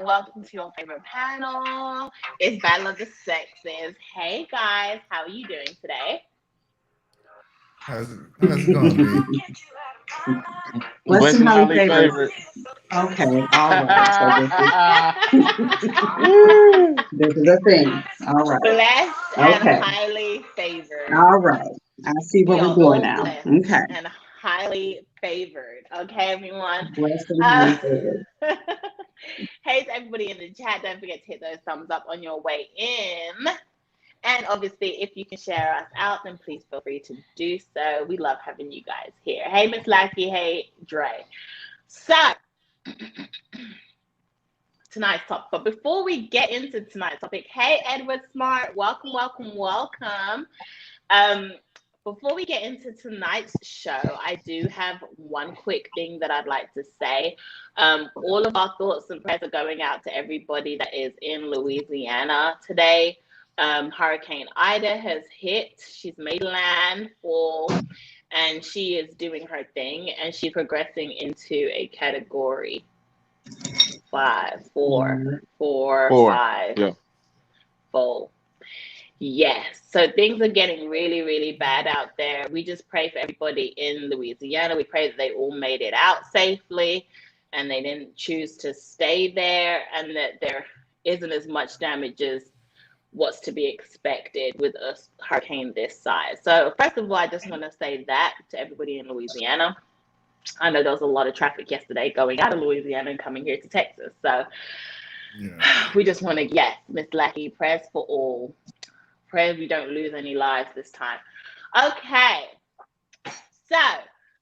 and welcome to your favorite panel. It's Battle of the Sexes. Hey guys, how are you doing today? How's it going, V? Let's see Blessed and how we highly favor. favored. Okay, all right. So Woo! this is a thing. All right. Blessed and Okay. highly favored. All right. I see We what are we're doing all now. blessed Okay. and highly favored. Okay, everyone. Blessed and Uh, highly favored. hey to everybody in the chat. Don't forget to hit those thumbs up on your way in. And obviously, if you can share us out, then please feel free to do so. We love having you guys here. Hey, Miss Lackey. Hey, Dre. So, tonight's topic. But before we get into tonight's topic, hey, Edward Smart. Welcome, welcome, welcome. Before we get into tonight's show, I do have one quick thing that I'd like to say. All of our thoughts and prayers are going out to everybody that is in Louisiana today. Hurricane Ida has hit. She's made landfall, and she is doing her thing, and she's progressing into a category 5, 4, 5, Yeah. full. Yes. So things are getting really, really bad out there. We just pray for everybody in Louisiana. We pray that they all made it out safely and they didn't choose to stay there, and that there isn't as much damage as what's to be expected with a hurricane this size. So first of all, I just want to say that to everybody in Louisiana. I know there was a lot of traffic yesterday going out of Louisiana and coming here to Texas. So we just want to, yes, Miss Lackey, prayers for all. Pray we don't lose any lives this time. Okay, so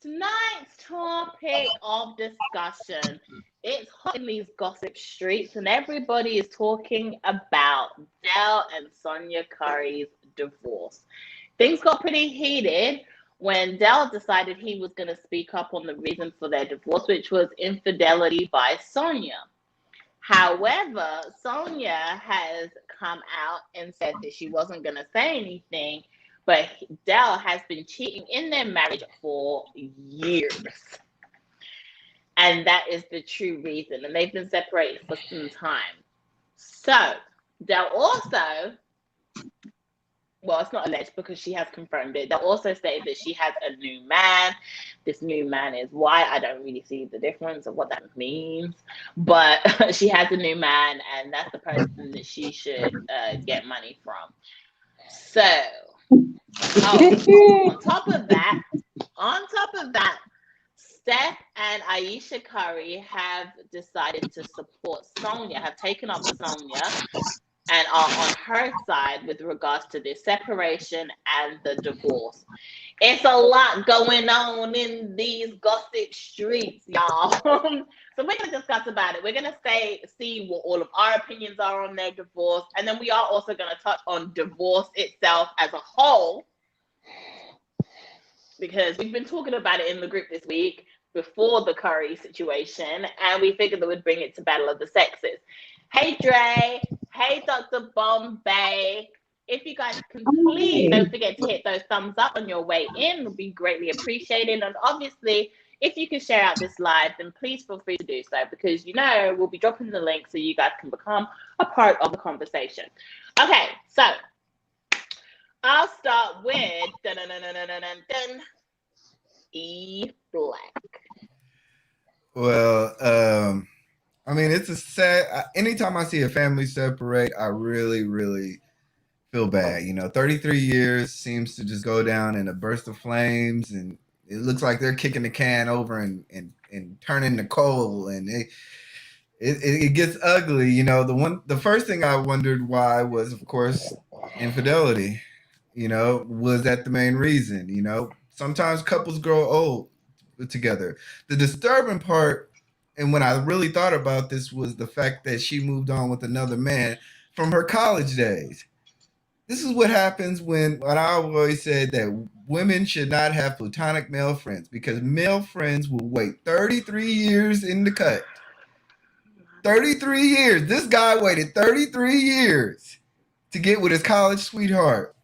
tonight's topic of discussion, it's hot in these gossip streets, and everybody is talking about Del and Sonia Curry's divorce. Things got pretty heated when Del decided he was going to speak up on the reason for their divorce, which was infidelity by Sonia. However, Sonia has come out and said that she wasn't going to say anything, but Del has been cheating in their marriage for years. And that is the true reason. And they've been separated for some time. So, Del also, well, it's not alleged because she has confirmed it. They'll also say that she has a new man. This new man is white. I don't really see the difference of what that means. But she has a new man, and that's the person that she should get money from. So, on top of that, Steph and Aisha Curry have decided to support Sonia, have taken up Sonia, and are on her side with regards to the separation and the divorce. It's a lot going on in these gossip streets, y'all. So we're going to discuss about it. We're going to see what all of our opinions are on their divorce. And then we are also going to touch on divorce itself as a whole, because we've been talking about it in the group this week before the Curry situation, and we figured that we'd bring it to Battle of the Sexes. Hey, Dre. Hey, Dr. Bombay. If you guys can please don't forget to hit those thumbs up on your way in. It would be greatly appreciated. And obviously, if you can share out this live, then please feel free to do so, because we'll be dropping the link so you guys can become a part of the conversation. Okay, so I'll start with E Black. Well, I mean, it's a sad. Anytime I see a family separate, I really, really feel bad. 33 years seems to just go down in a burst of flames, and it looks like they're kicking the can over and turning the coal, and it gets ugly. The first thing I wondered why was, of course, infidelity. Was that the main reason? Sometimes couples grow old together. The disturbing part, and when I really thought about this, was the fact that she moved on with another man from her college days. This is what happens when I always said that women should not have platonic male friends, because male friends will wait 33 years in the cut. 33 years. This guy waited 33 years to get with his college sweetheart.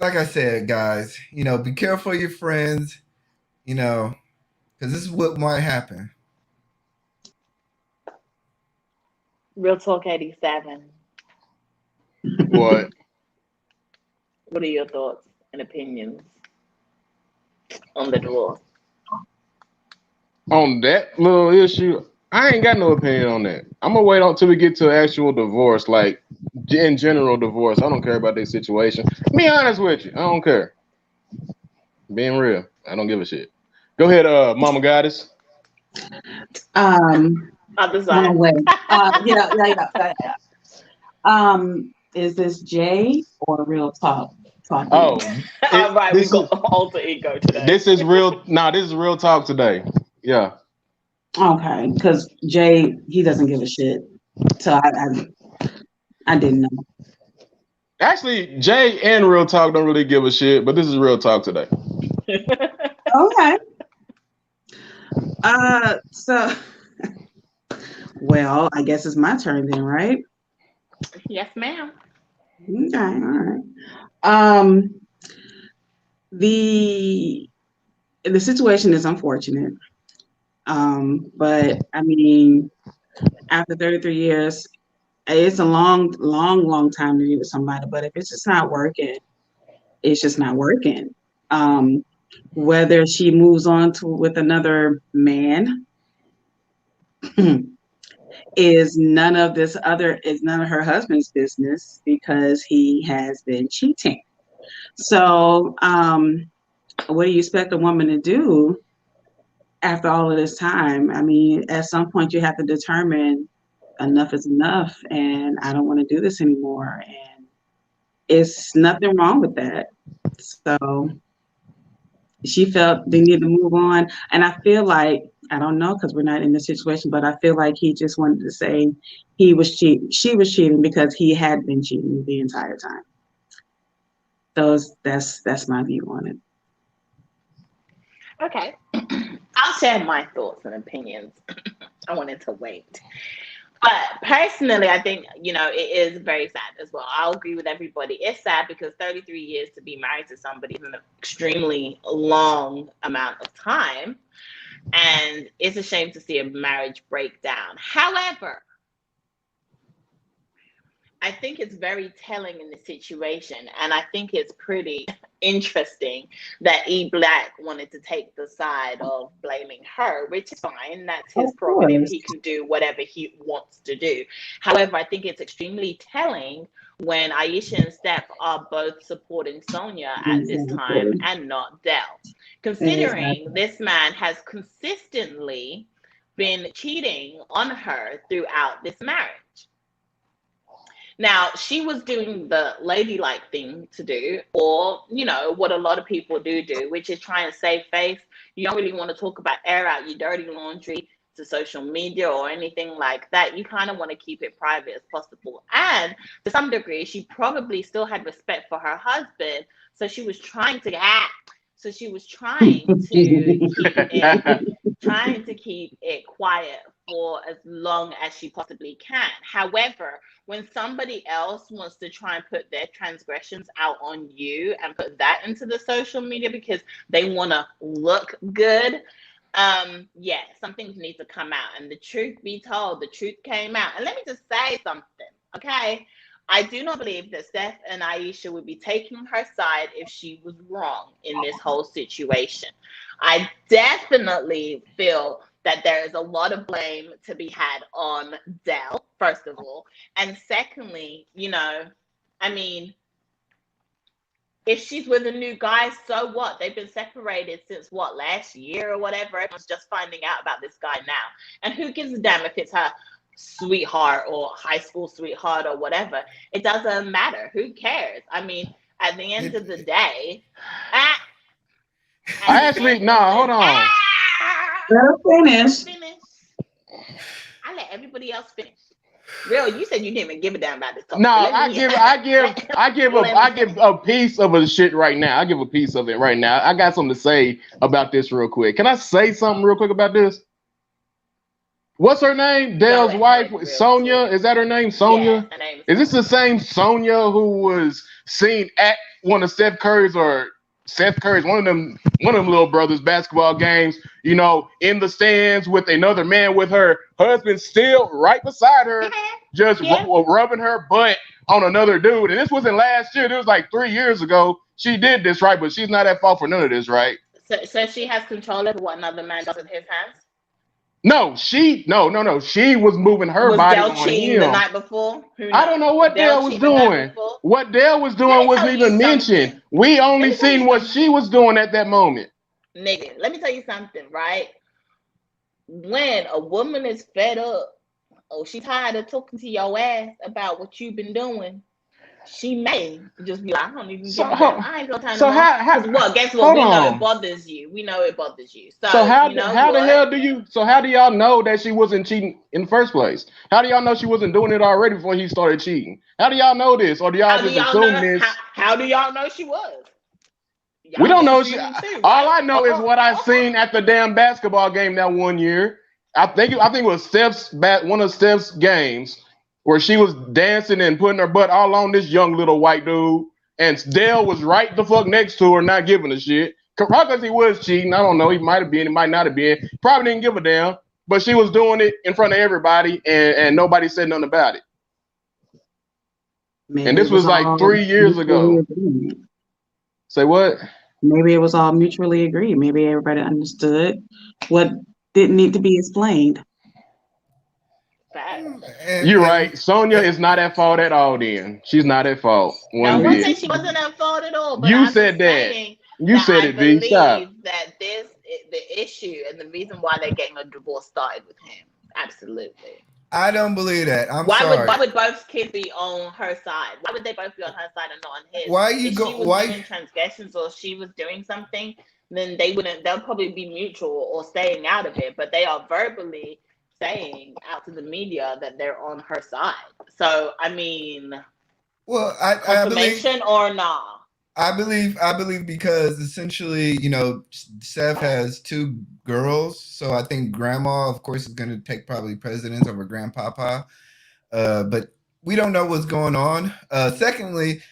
Like I said, guys, be careful of your friends, because this is what might happen. Real Talk 87. What? What are your thoughts and opinions on the divorce? On that little issue, I ain't got no opinion on that. I'm gonna wait until we get to actual divorce, like in general divorce. I don't care about their situation. Be honest with you, I don't care. Being real, I don't give a shit. Go ahead, Mama Goddess. Other Wrong side. way. Yeah. Is this Jay or Real Talk talking? Oh, All right, we got alter ego today. this is real. Nah, this is real talk today. Yeah. Okay, because Jay, he doesn't give a shit. So I didn't know. Actually, Jay and Real Talk don't really give a shit, but this is Real Talk today. Okay. So well, I guess it's my turn then, right? Yes, ma'am. Okay, all right. The situation is unfortunate. But I mean, after 33 years, it's a long time to be with somebody. But if it's just not working, it's just not working. Whether she moves on to with another man is none of her husband's business because he has been cheating. So, what do you expect a woman to do after all of this time? I mean, at some point you have to determine enough is enough and I don't want to do this anymore. And it's nothing wrong with that. So she felt they need to move on. And I feel like, I don't know because we're not in this situation, but I feel like he just wanted to say he was cheating. She was cheating because he had been cheating the entire time. So that's my view on it. Okay. I'll share my thoughts and opinions. I wanted to wait. But personally, I think, it is very sad as well. I'll agree with everybody. It's sad because 33 years to be married to somebody is an extremely long amount of time. And it's a shame to see a marriage break down. However, I think it's very telling in the situation. And I think it's pretty interesting that E Black wanted to take the side of blaming her, which is fine. That's his prerogative. He can do whatever he wants to do. However, I think it's extremely telling when Aisha and Steph are both supporting Sonia at this time and not Dell. Considering this man has consistently been cheating on her throughout this marriage. Now, she was doing the ladylike thing to do, or, what a lot of people do, which is try and save face. You don't really want to talk about air out your dirty laundry to social media or anything like that. You kind of want to keep it private as possible. And to some degree, she probably still had respect for her husband. So she was trying to keep it quiet for as long as she possibly can. However, when somebody else wants to try and put their transgressions out on you and put that into the social media because they want to look good, some things need to come out. And the truth be told, the truth came out. And let me just say something, okay? I do not believe that Steph and Aisha would be taking her side if she was wrong in this whole situation. I definitely feel that there is a lot of blame to be had on Dell, first of all. And secondly, if she's with a new guy, so what? They've been separated since last year or whatever. Everyone's just finding out about this guy now. And who gives a damn if it's her sweetheart or high school sweetheart or whatever? It doesn't matter. Who cares? I mean, at the end of the day, hold on. Finish. I let everybody else finish. Real, you said you didn't even give a damn about this topic. No, I give a piece of a shit right now. I give a piece of it right now. I got something to say about this real quick. Can I say something real quick about this? What's her name? Dale's wife, Sonia. Is that her name? Sonia? Yes, her name is this the same Sonia who was seen at one of Steph Curry's, one of them little brothers' basketball games, in the stands with another man with her husband still right beside her, just rubbing her butt on another dude. And this wasn't last year. It was like 3 years ago. She did this, right? But she's not at fault for none of this, right? So she has control over what another man does with his hands? No, she was moving her Was body Dale on cheating him the night before? I don't know what Dale was doing. What Dale was doing wasn't even mentioned. We only seen what she was doing at that moment. Nigga, let me tell you something, right? When a woman is fed up, or she tired of talking to your ass about what you've been doing, she may just be like, I don't even give a damn. I ain't gonna turn them on. What? Guess what? We know it bothers you. We know it bothers you. So how the hell do you? So how do y'all know that she wasn't cheating in the first place? How do y'all know she wasn't doing it already before he started cheating? How do y'all know this, or do y'all just assume this? How do y'all know she was? We don't know. All I know is what I seen at the damn basketball game that one year. I think it was one of Steph's games where she was dancing and putting her butt all on this young little white dude, and Dale was right the fuck next to her, not giving a shit. Because he was cheating. I don't know. He might have been. He might not have been. Probably didn't give a damn. But she was doing it in front of everybody, and nobody said nothing about it. Maybe and this was like 3 years ago. Agreed. Say what? Maybe it was all mutually agreed. Maybe everybody understood what didn't need to be explained. You're right. Sonia is not at fault at all then. She's not at fault. No, I wasn't saying she wasn't at fault at all. But you said that. You said it, Vee. Stop. That the issue and the reason why they're getting a divorce started with him. Absolutely. I don't believe that. Sorry. Why would both kids be on her side? Why would they both be on her side and not on his? If she was doing transgressions or she was doing something, then they'll probably be mutual or staying out of it. But they are verbally saying out to the media that they're on her side. So I mean, well, confirmation or not? I believe because essentially, Steph has 2 girls, so I think grandma, of course, is going to take probably precedence over grandpapa. But we don't know what's going on. Secondly,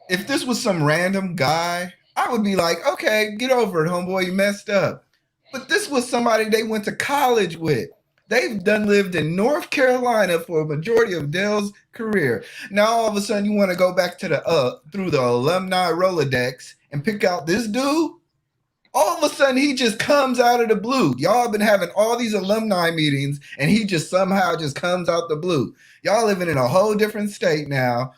if this was some random guy, I would be like, okay, get over it, homeboy, you messed up. But this was somebody they went to college with. They've lived in North Carolina for a majority of Dale's career. Now all of a sudden you want to go back to through the alumni Rolodex and pick out this dude? All of a sudden he just comes out of the blue. Y'all have been having all these alumni meetings and he just somehow just comes out the blue. Y'all living in a whole different state now.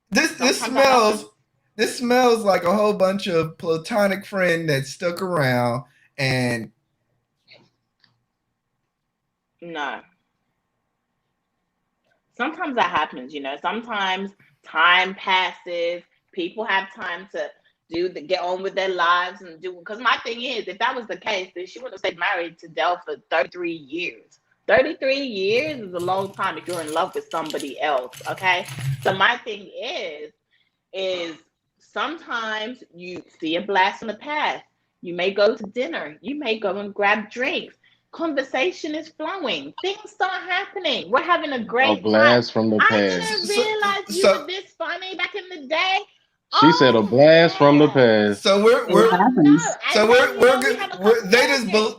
This smells like a whole bunch of platonic friend that stuck around and no. Sometimes that happens, Sometimes time passes. People have time to get on with their lives and do. Because my thing is, if that was the case, then she would have stayed married to Dell for 33 years. 33 years is a long time if you're in love with somebody else. Okay. So my thing is sometimes you see a blast from the past. You may go to dinner. You may go and grab drinks. Conversation is flowing. Things start happening. We're having a great time. A blast from the past. I didn't realize you were this funny back in the day. She said a blast from the past. So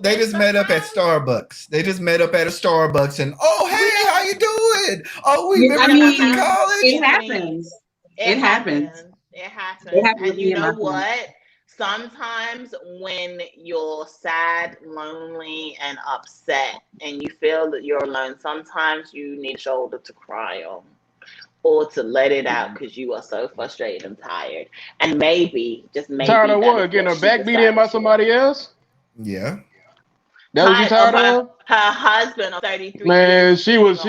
they just met up at Starbucks. They just met up at a Starbucks and hey, how you doing? We remember in college. It happens. It happens. And you know what? Sometimes when you're sad, lonely, and upset, and you feel that you're alone, sometimes you need a shoulder to cry on or to let it out because you are so frustrated and tired. And just maybe. Tired of what? Getting her back beat in by somebody else? Yeah. That was you tired of? Her husband of 33. Man, she was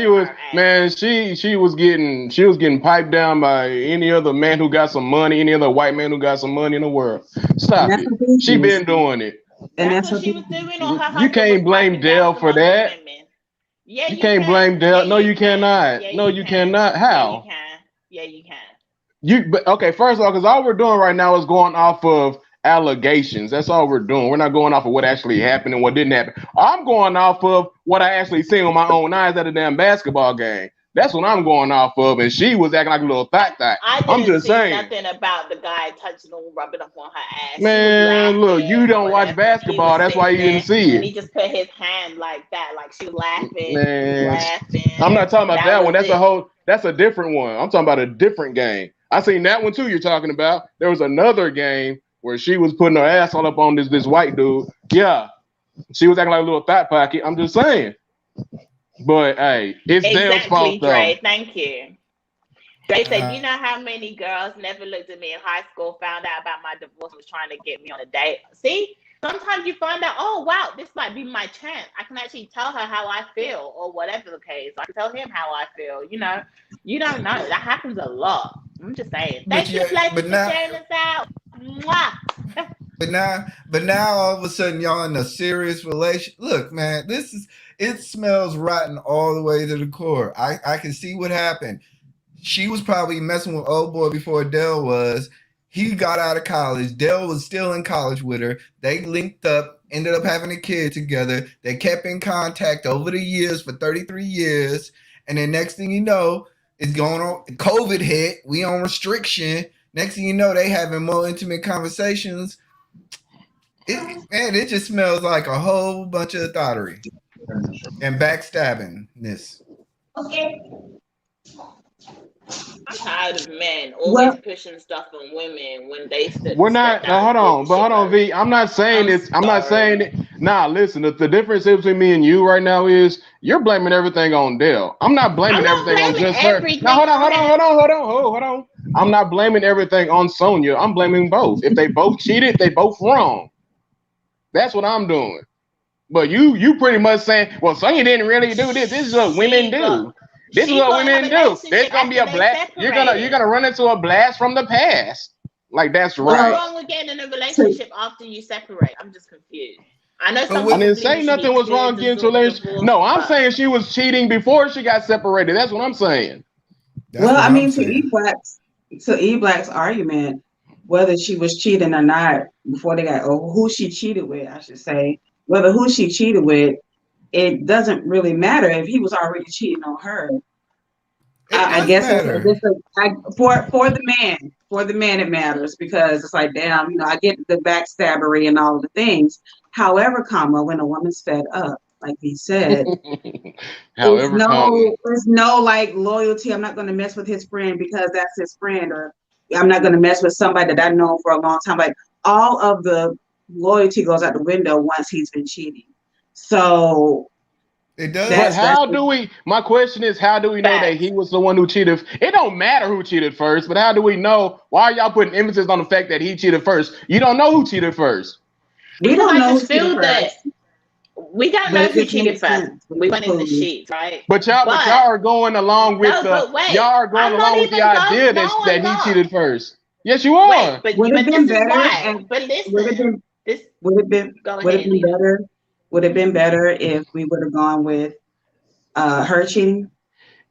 getting piped down by any other man who got some money, any other white man who got some money in the world. Stop it. She been doing it. And that's what she was doing. You can't blame Dale for that. Yeah, you can't blame Dale. No, you cannot. No, you cannot. How? Yeah, you can. Okay, first of all, because all we're doing right now is going off of allegations. That's all we're doing. We're not going off of what actually happened and what didn't happen. I'm going off of what I actually seen with my own eyes at a damn basketball game. That's what I'm going off of. And she was acting like a little thot. I'm just saying. Nothing about the guy touching on, rubbing up on her ass. Man, look, you don't watch basketball. That's why you didn't see it. And he just put his hand like that, like she was laughing. Man, laughing. I'm not talking about that one. That's it. That's a different one. I'm talking about a different game. I seen that one too. You're talking about. There was another game where she was putting her ass all up on this white dude. Yeah, she was acting like a little thought pocket. I'm just saying. But hey, it's Dale's fault though. Dre, thank you. Dre said, you know how many girls never looked at me in high school, found out about my divorce, and was trying to get me on a date. See, sometimes you find out, oh wow, this might be my chance. I can actually tell her how I feel, or whatever the case. I can tell him how I feel. You know, you don't know. That happens a lot. I'm just saying. Thank you, Fletcher, for sharing this out. Mwah. But now all of a sudden y'all in a serious relation. Look, man, it smells rotten all the way to the core. I can see what happened. She was probably messing with old boy before Dell was. He got out of college. Dell was still in college with her. They linked up, ended up having a kid together. They kept in contact over the years for 33 years. And then next thing you know, it's going on. COVID hit. We on restriction. Next thing you know, they having more intimate conversations. It just smells like a whole bunch of thottery and backstabbingness. Okay. I'm tired of men always pushing stuff on women when they stood. We're not. Hold on, V. I'm not saying it's. I'm not saying it. Nah, listen. The difference between me and you right now is you're blaming everything on Dale. I'm not blaming everything on just her. Now hold on. I'm not blaming everything on Sonya. I'm blaming both. If they both cheated, they both wrong. That's what I'm doing. But you pretty much saying, well, Sonya didn't really do this. This is what women do. This is what women do. There's gonna be a blast. You're gonna run into a blast from the past. Like that's right. What's wrong with getting in a relationship after you separate? I'm just confused. I know some. I didn't say nothing was wrong getting into a relationship. No, I'm saying she was cheating before she got separated. That's what I'm saying. Well, I mean, to E Black's argument, whether she was cheating or not before they got, or who she cheated with, I should say, whether who she cheated with, it doesn't really matter if he was already cheating on her. I guess for the man it matters, because it's like, damn, you know, I get the backstabbery and all of the things. However, when a woman's fed up, like he said, there's no like loyalty. I'm not going to mess with his friend because that's his friend, or I'm not going to mess with somebody that I've known for a long time. Like all of the loyalty goes out the window once he's been cheating. So it does. But my question is, how do we know that he was the one who cheated? It don't matter who cheated first, but how do we know? Why are y'all putting emphasis on the fact that he cheated first? You don't know who cheated first. We don't know who cheated first. We don't know who cheated first. We went in the sheets, right? But y'all are going along with the idea that he cheated first. Yes, you are. But would it been better? But listen, would it been better if we would have gone with her cheating?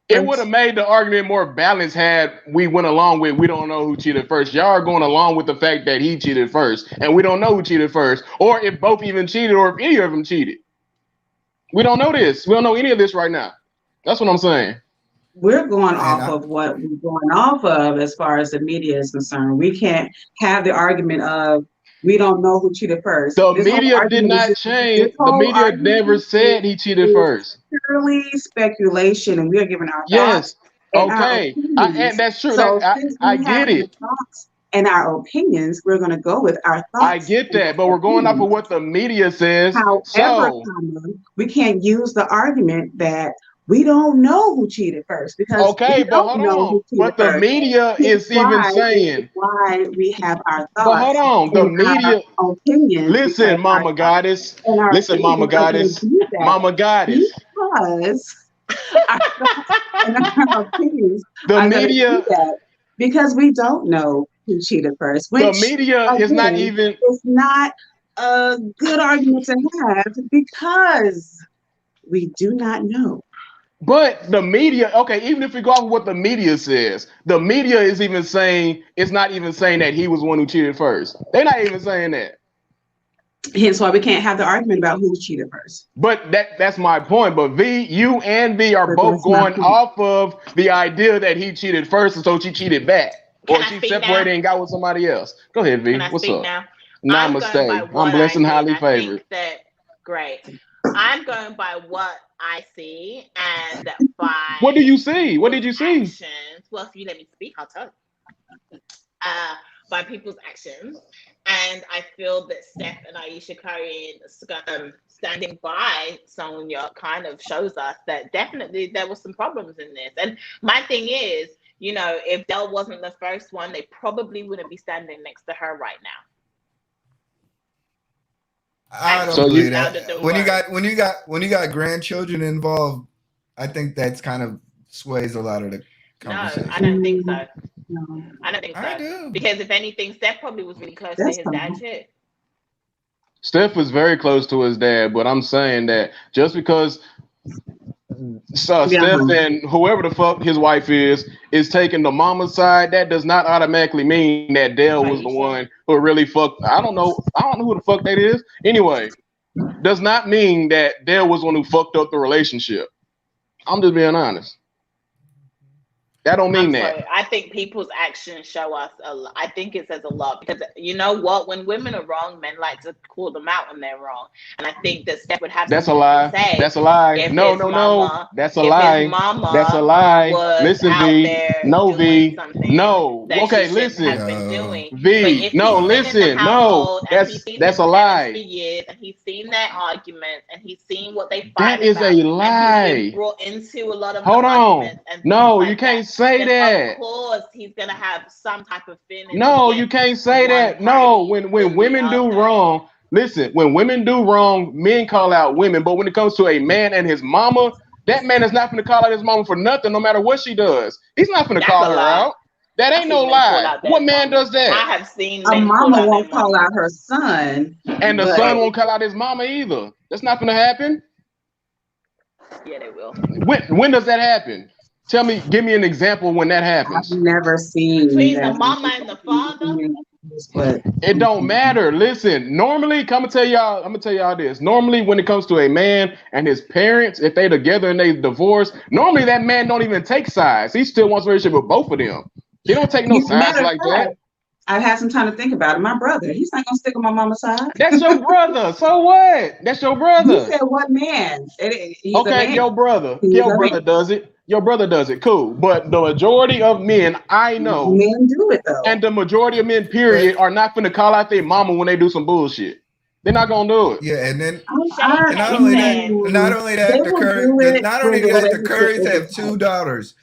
It would have made the argument more balanced had we went along with, we don't know who cheated first. Y'all are going along with the fact that he cheated first, and we don't know who cheated first, or if both even cheated, or if any of them cheated. We don't know this. We don't know any of this right now. That's what I'm saying. We're going off of what we're going off of as far as the media is concerned. We can't have the argument of we don't know who cheated first. The media did not change. The media never said he cheated first. Purely speculation, and we are giving our thoughts. Okay, and that's true. So I get it. And our opinions, we're going to go with our thoughts. I get that, but we're going off of what the media says. However, we can't use the argument that we don't know who cheated first, because but hold on. What the media is even saying. Why we have our thoughts. But hold on, the media opinions. Listen, Mama Goddess. Listen, Mama Goddess. Mama Goddess. Because our opinions. The media. Because we don't know who cheated first. The media is not even. It's not a good argument to have because we do not know. But the media, okay, even if we go off what the media says, the media is even saying, it's not even saying that he was the one who cheated first. They're not even saying that. Hence why we can't have the argument about who cheated first. But that's my point. But V, you and V are But both that's my going point. off of the idea that he cheated first, and so she cheated back, Can or I she speak separated now? and got with somebody else. Go ahead, V. Can I What's speak up? now? I'm going by Namaste. what I'm blessed and I see, and highly I favored. think that great. I'm going by what I see and by What do you see? What did you see? actions. Well, if you let me speak, I'll tell you. By people's actions, and I feel that Steph and Aisha Curry standing by Sonia kind of shows us that definitely there was some problems in this. And my thing is, you know, if Dell wasn't the first one, they probably wouldn't be standing next to her right now. I don't So believe you- that. When you got grandchildren involved, I think that's kind of sways a lot of the No, conversation. I don't think so. No. I don't think so. I do. Because if anything, Steph probably was really close That's to his dad fine. too. Steph was very close to his dad, but I'm saying that just because Steph and whoever the fuck his wife is taking the mama's side, that does not automatically mean that Dale was the one who really fucked. I don't know who the fuck that is. Anyway, does not mean that Dale was the one who fucked up the relationship. I'm just being honest. That don't mean that. Sorry. I think people's actions show us a lot. I think it says a lot because you know what? When women are wrong, men like to call them out when they're wrong. And I think that Steph would have That's a something lie. to say. That's a lie. if No, his no, mama- no. That's a if lie. his mama That's a lie. was Listen, out V. there No, doing V. something No. that Okay, she shouldn't listen. have been doing. But V. if No, he's been in the listen. No. household and he's seen That's his a parents for lie. years and he's seen their arguments and he's seen what they fight That is about, a and lie. he's been brought into a lot of Hold the on. arguments and No, things you like can't that, say then that. of course he's gonna have some type of feeling. No, you can't say that. No, when women do wrong, listen, when women do wrong, men call out women. But when it comes to a man and his mama, that man is not going to call out his mama for nothing, no matter what she does. He's not going to call her out. That ain't no lie. What man does that? I have seen a mama won't call out her son, and the son won't call out his mama either. That's not going to happen. Yeah, they will. When does that happen? Tell me, give me an example when that happens. I've never seen between that. the mama and the father. But it don't matter. Listen, normally, I'm gonna tell y'all this. Normally, when it comes to a man and his parents, if they together and they divorce, normally that man don't even take sides. He still wants a relationship with both of them. He don't take no sides like that. I've had some time to think about it. My brother, he's not gonna stick on my mama's side. That's your brother. So what? That's your brother. You said what man? He's okay, a man. Your brother. Your brother does it. Your brother does it. Cool. But the majority of men I know, men do it though. And the majority of men, period, are not gonna call out their mama when they do some bullshit. They're not gonna do it. Yeah, and then not only that, the Currys have two daughters.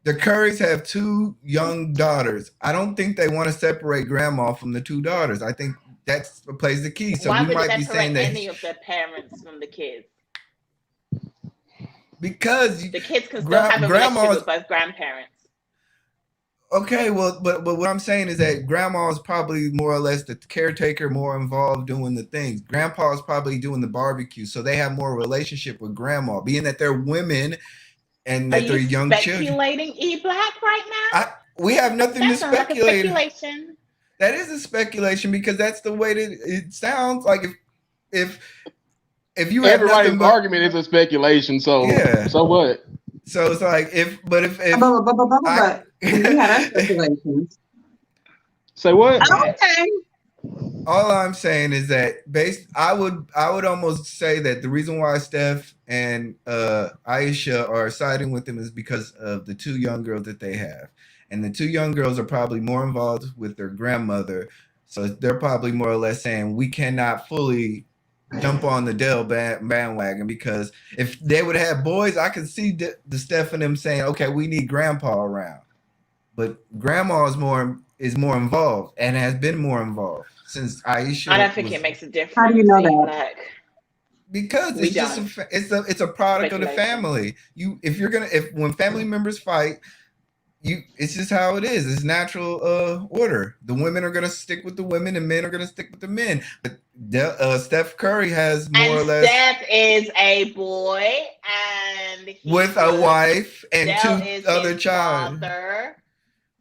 The Currys have two young daughters. I don't think they want to separate grandma from the two daughters. I think that plays the key. So why we might be saying that any of their parents from the kids? Because the kids can still have a relationship with both grandparents. Okay, well, but what I'm saying is that grandma is probably more or less the caretaker, more involved doing the things. Grandpa is probably doing the barbecue, so they have more relationship with grandma, being that they're women and that they're young children. Speculating E-Black right now? We have nothing to speculate. Like speculation. That is a speculation because that's the way that it sounds. Like if you have everybody's argument is a speculation, so yeah. So what? So it's like if but we had our speculations. Say what? Okay. All I'm saying is that I would almost say that the reason why Steph and Aisha are siding with them is because of the two young girls that they have. And the two young girls are probably more involved with their grandmother. So they're probably more or less saying we cannot fully jump on the Dell bandwagon, because if they would have boys, I could see the Steph and them saying, okay, we need grandpa around. But grandma is more involved and has been more involved since Aisha. I don't think it makes a difference. How do you know that? Because it's just it's a product of the family. If when family members fight, it's just how it is. It's natural order. The women are gonna stick with the women, and men are gonna stick with the men. But Steph Curry has more or less. Steph is a boy, and with a wife and two other child. Father.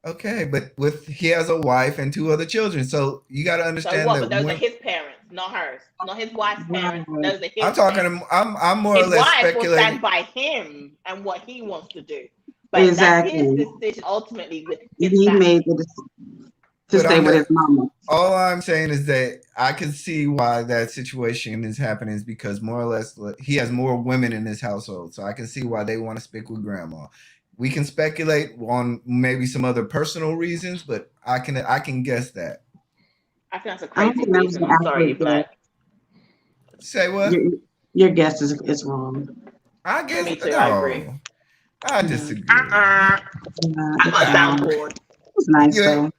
Okay, but he has a wife and two other children, so you got to understand But those are his parents. not hers, not his wife's parents. Right. Those are his I'm talking. parents. I'm more or His less wife will speculating. stand by him and what he wants to do, but that's Exactly. his decision ultimately. His He family. made the decision to But stay with his mama. All I'm saying is that I can see why that situation is happening is because more or less he has more women in his household. So I can see why they want to stick with grandma. We can speculate on maybe some other personal reasons, but I can guess that. I think that's a I don't crazy think that was reason. an I'm sorry, accurate guess. Black. Say what? Your guess is wrong. I guess Me too, no. I agree. I disagree. I got a soundboard. It was nice though.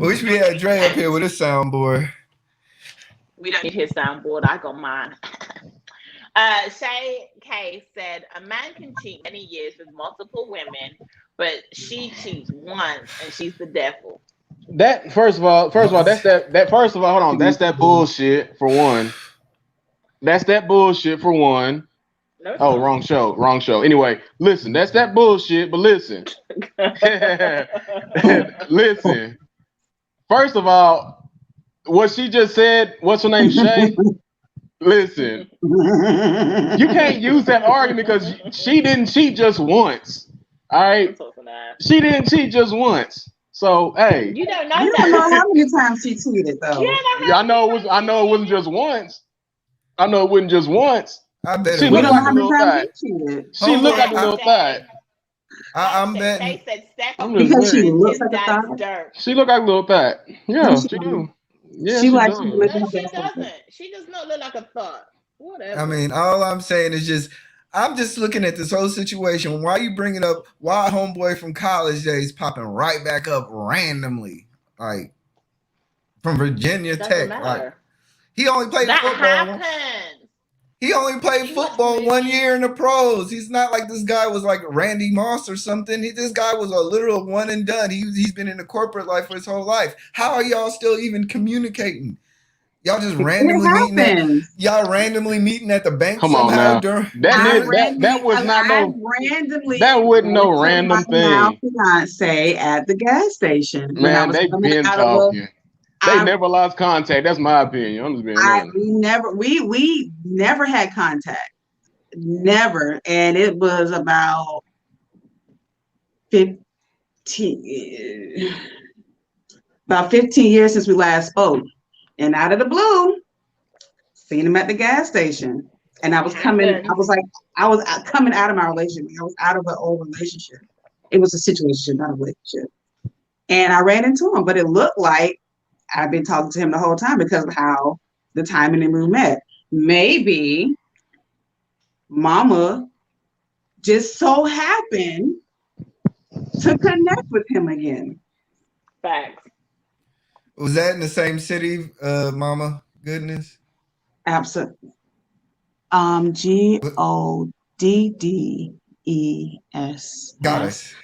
Wish we had Dre up here with a soundboard. We don't need his soundboard. I got mine. Shay K said, a man can cheat many years with multiple women, but she cheats once and she's the devil. That first of all, that's that first of all, hold on, that's that bullshit for one. That's that bullshit for one. No, oh, wrong show. Anyway, listen, that's that bullshit, but listen. Listen. First of all, what she just said, what's her name, Shay? Listen, you can't use that argument because she didn't cheat just once. All right? She didn't cheat just once. So, hey. You don't know you that. don't know how many times she cheated though. I know it wasn't just once. I know it wasn't just once. I bet she it looked don't like know a how many little times thigh. she cheated. She looked like a little thigh. I'm betting. Shay said second Because she his looks like a dad's thigh. dirt. She looked like a little thigh. Yeah, No, she do. Yeah, she she likes does. to live No, in she the doesn't. She does not look like a thought. Whatever. I mean, all I'm saying is just I'm just looking at this whole situation. Why you bringing up why homeboy from college days popping right back up randomly, like from Virginia Tech? Matter. Like he only played football. Happens. He only played football 1 year in the pros. He's not like this guy was like Randy Moss or something. This guy was a literal one and done. He's been in the corporate life for his whole life. How are y'all still even communicating? Y'all just randomly meeting at the bank Come somehow on now. during That was not no randomly. That wasn't no random thing. Fiance at the gas station. Man, they've been talking. They never lost contact. That's my opinion. I'm just being honest. We never had contact. Never. And it was about 15 years since we last spoke. And out of the blue, seen him at the gas station. And I was coming out of my relationship. I was out of an old relationship. It was a situation, not a relationship. And I ran into him, but it looked like I've been talking to him the whole time because of how the timing and we met. Maybe mama just so happened to connect with him again. Facts. Was that in the same city, Mama Goodness? Absolutely. Goddes. Goddess.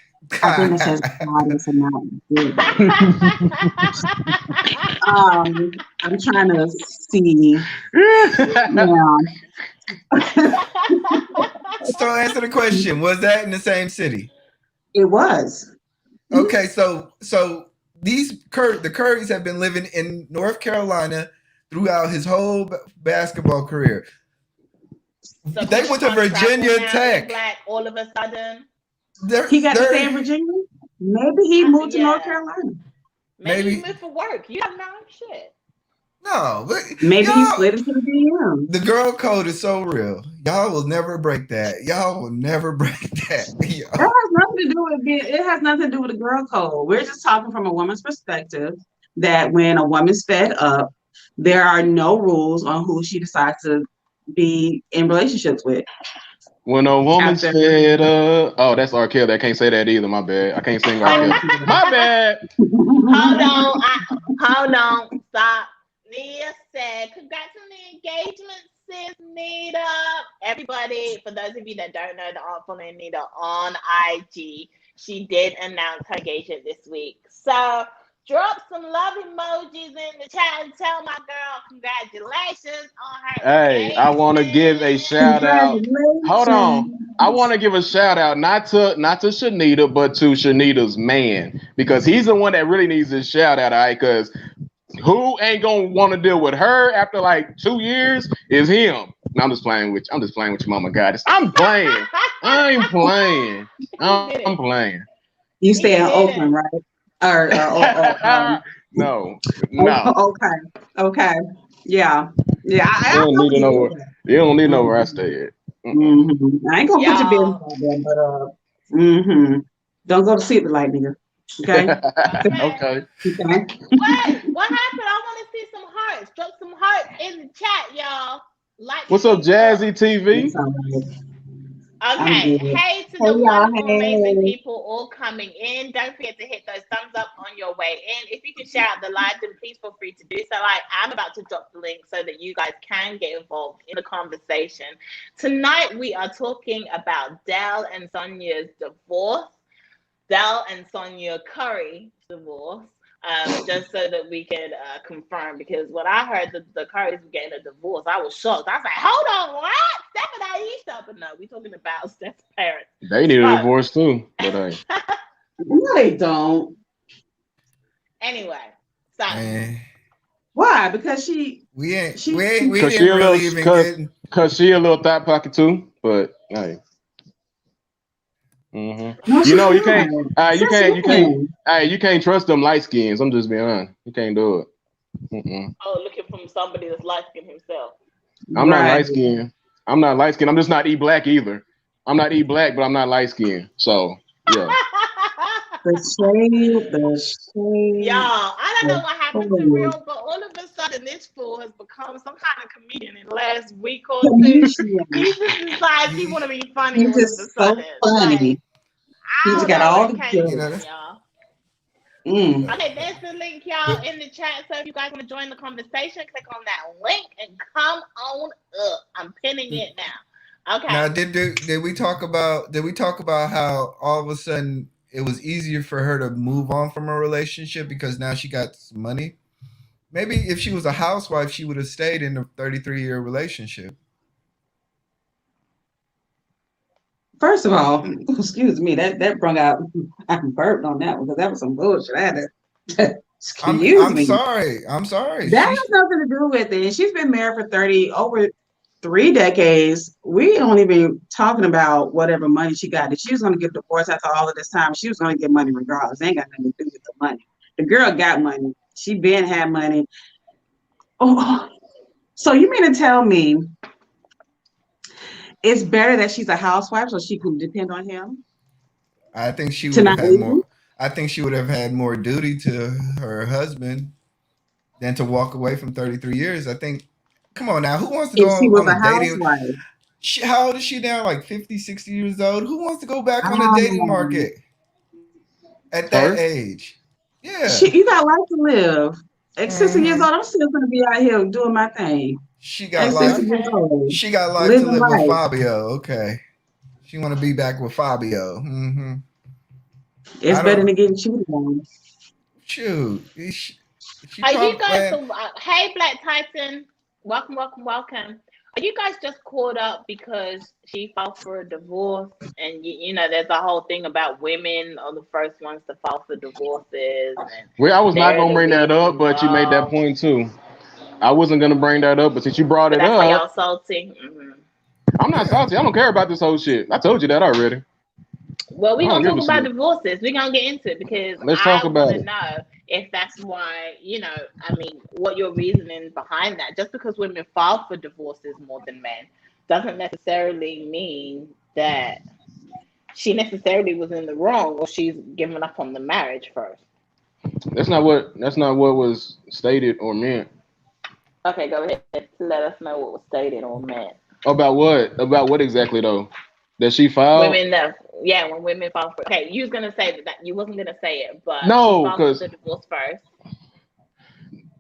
I think it says goddess and not good. I'm trying to see. So answer the question. Was that in the same city? It was. Okay, so the Currys have been living in North Carolina throughout his whole basketball career. So they went to Virginia Tech. Black, all of a sudden. He got to stay in Virginia? Maybe he moved to North Carolina. Maybe he moved for work. You don't know shit. No, but maybe he slid into the DM. The girl code is so real. Y'all will never break that. Y'all will never break that. It has nothing to do with it has nothing to do with the girl code. We're just talking from a woman's perspective that when a woman's fed up, there are no rules on who she decides to be in relationships with. When a woman's fed up. Oh, that's R. Kelly. I can't say that either. My bad. I can't sing R. Kelly. My bad. Hold on. Stop. Nia said, congrats on the engagement, sis Nita. Everybody, for those of you that don't know, that aren't following Nita on IG, she did announce her engagement this week. So drop some love emojis in the chat and tell my girl congratulations on her engagement. I want to give a shout out. Hold on. I want to give a shout out not to Shanita, but to Shanita's man, because he's the one that really needs this shout out, all right? Because Who ain't gonna want to deal with her after like 2 years is him. No, I'm just playing with you. I'm just playing with your mama goddess. I'm playing. I'm playing. I'm playing. You stay in Oakland, right? No. Okay. Yeah. You don't need to know where. You don't need to know where I stay at. I ain't gonna put your business out there, but don't go to sleep like nigga. Okay. Okay. What happened? I want to see some hearts. Drop some hearts in the chat, y'all. Like. What's up, Jazzy TV? Okay. Hey to the wonderful, amazing people all coming in. Don't forget to hit those thumbs up on your way in. If you can share out the live, then please feel free to do so. I'm about to drop the link so that you guys can get involved in the conversation. Tonight, we are talking about Del and Sonia's divorce. Del and Sonia Curry divorce. Just so that we could confirm, because when I heard the Currys were getting a divorce, I was shocked. I was like, hold on, what? Steph and Aisha? But no, we're talking about Steph's parents. They need a divorce too, but hey. No, they don't. Anyway, so why? Because we didn't really even get, because she a little thought pocket too, but hey. No, you know, you can't trust them light skins. I'm just being honest. You can't do it. Oh, looking from somebody that's light skinned himself. I'm not light skinned. I'm not light skinned. I'm just not black either. I'm not black, but I'm not light skinned. So yeah. The shade. Y'all, I don't know what happened to Real, but all of a sudden this fool has become some kind of comedian in the last week or two. He just decides he want to be funny. He's just so funny. He's got all the skills, y'all. Okay, there's the link, y'all, in the chat. So if you guys want to join the conversation, click on that link and come on up. I'm pinning it now. Okay. Now, did we talk about how all of a sudden it was easier for her to move on from a relationship because now she got some money? Maybe if she was a housewife, she would have stayed in a 33-year relationship. First of all, excuse me, that brought out, I burped on that one because that was some bullshit. I had to, excuse me. I'm sorry. That has nothing to do with it. She's been married for over 3 decades. We don't even talking about whatever money she got. If she was going to get divorced after all of this time, she was going to get money regardless. It ain't got nothing to do with the money. The girl got money. She been had money. Oh, so you mean to tell me it's better that she's a housewife so she can depend on him? I think she would have had more. I think she would have had more duty to her husband than to walk away from 33 years. I think. Come on now, who wants to go on a dating? How old is she now? Like 50, 60 years old? Who wants to go back on the dating market at that age? Yeah, you got life to live. At 60 years old, I'm still going to be out here doing my thing. She got life. She got life to live with Fabio. Okay, she want to be back with Fabio. It's better than getting cheated on. Shoot. Are you guys? Hey, Black Titan. Welcome. Are you guys just caught up because she filed for a divorce? And, you know, there's a whole thing about women are the first ones to file for divorces. Well, I was not going to bring that up, but you made that point, too. I wasn't going to bring that up, but since you brought it up. That's why y'all salty. I'm not salty. I don't care about this whole shit. I told you that already. Well, we're going to talk about divorces. We're going to get into it because I want to know if that's why, you know, I mean, what your reasoning behind that. Just because women file for divorces more than men doesn't necessarily mean that she necessarily was in the wrong or she's given up on the marriage first. That's not what was stated or meant. Okay, go ahead. Let us know what was stated or meant. About what? About what exactly though? That she filed? When women file for. Okay, you was gonna say that you wasn't gonna say it, but no, because the divorce first.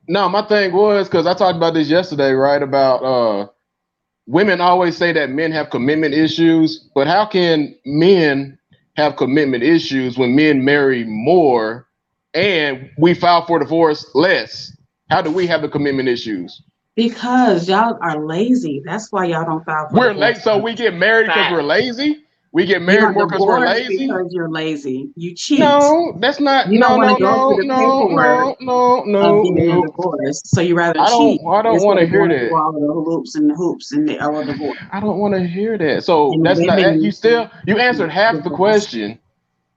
No, my thing was because I talked about this yesterday, right? About women always say that men have commitment issues, but how can men have commitment issues when men marry more and we file for divorce less? How do we have the commitment issues? Because y'all are lazy. That's why y'all don't file for divorce. We're late, so we get married because we're lazy? We get You married don't more because we're divorce lazy. because you're lazy. You cheat. No, that's not. You don't No, want no, to go through no, the no, paperwork no, no, of no, getting a no. divorce. So you rather I cheat don't want instead to of hear going that. through all of the loops and the hoops and the our divorce. I don't want to hear that. So And that's not. You women still you answered half the divorce. question.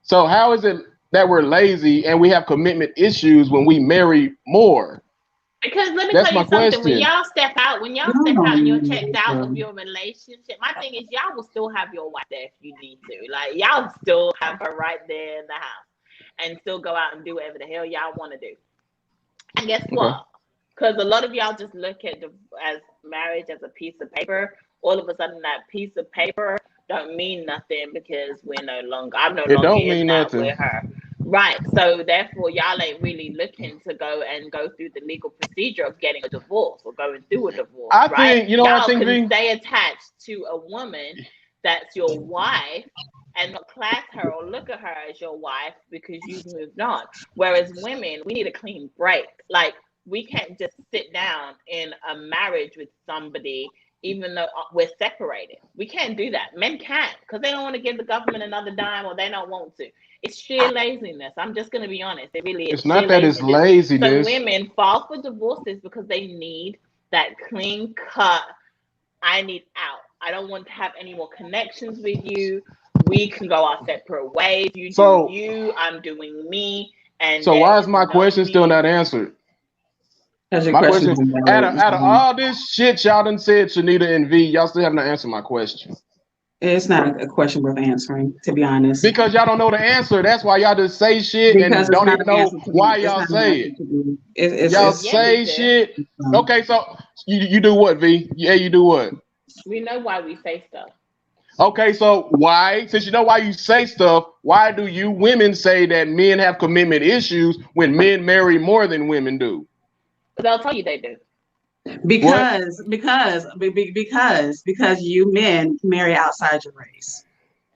So how is it that we're lazy and we have commitment issues when we marry more? Because let me That's tell my you something. question. When You y'all don't step know out and you're checked out of me. your relationship, my thing is y'all will still have your wife there if you need to. Like y'all still have her right there in the house, and still go out and do whatever the hell y'all want to do. And guess Okay. what? Because a lot of y'all just look at as marriage as a piece of paper. All of a sudden, that piece of paper don't mean nothing because I'm no It longer don't in mean that nothing. with her. Right. So therefore, y'all ain't really looking to go through the legal procedure of getting a divorce or going through a divorce, I right? think you know what I Y'all think, can V. stay attached to a woman that's your wife and not class her or look at her as your wife because you've moved on. Whereas women, we need a clean break. Like we can't just sit down in a marriage with somebody even though we're separated. We can't do that. Men can't because they don't want to give the government another dime or they don't want to. It's sheer laziness. I'm just going to be honest. It really is It's sheer not that it's laziness. So laziness. women fall for divorces because they need that clean cut. I need out. I don't want to have any more connections with you. We can go our separate ways. You do So you, I'm doing me, and so there why is is my no question still need. not answered? Because your My question question, is invalid. out of all this shit y'all done said, Shanita and V, y'all still haven't answered my question. It's not a question worth answering, to be honest. Because y'all don't know the answer. That's why y'all just say shit Because and it's don't not even an know answer to me. why It's y'all not an say answer it. to me. Y'all It's Yeah, we say do. shit. Okay, so you do what, V? Yeah, you do what? We know why we say stuff. Okay, so why, since you know why you say stuff, why do you women say that men have commitment issues when men marry more than women do? They'll tell you they do. What? Because you men marry outside your race.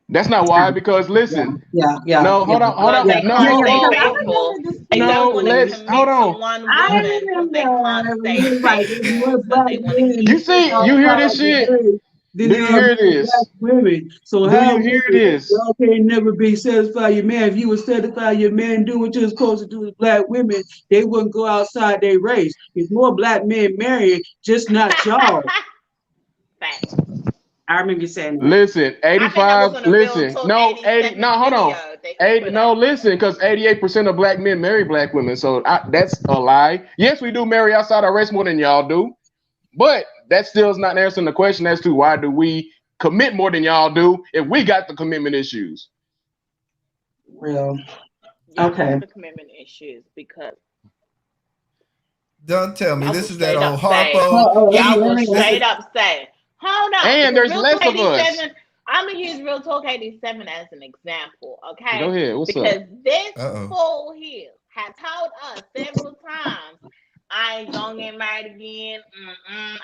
That's not why, because Yeah, listen, yeah, yeah, no, yeah. hold Well, on, they Yeah, no, yeah, can't yeah. hold, stay Because hold, I hold. would faithful. never They dispute No, don't want to anything. let's hold commit to on. one I woman because they can't remember stay when like more faithful. So black they want to men You keep see, outside you score. hear this the shit? race than Do there you are hear many black this? women. So Do how you is hear it this? y'all can't never be satisfied your man? If you would satisfy your man, do what you're supposed to do with black women, they wouldn't go outside their race. There's more black men marrying, just not y'all. Fact. I remember you saying that. Listen, I think that was 85, on a Real listen, Talk no, 80, 87 no, hold video on. they just 80, put no, out. listen, because 88% of black men marry black women. So that's a lie. Yes, we do marry outside our race more than y'all do. But that still is not answering the question as to why do we commit more than y'all do if we got the commitment issues. Real. Y'all Okay. have the commitment issues because Don't tell me y'all will this is that straight old up say, Harpo. y'all will This is straight up say, hold on, And because there's Real less Talk of us. 87, I'm going to use Real Talk 87 as an example, Go okay? ahead. What's Because up? this uh-oh. fool here has told us several times, I ain't going to get married again.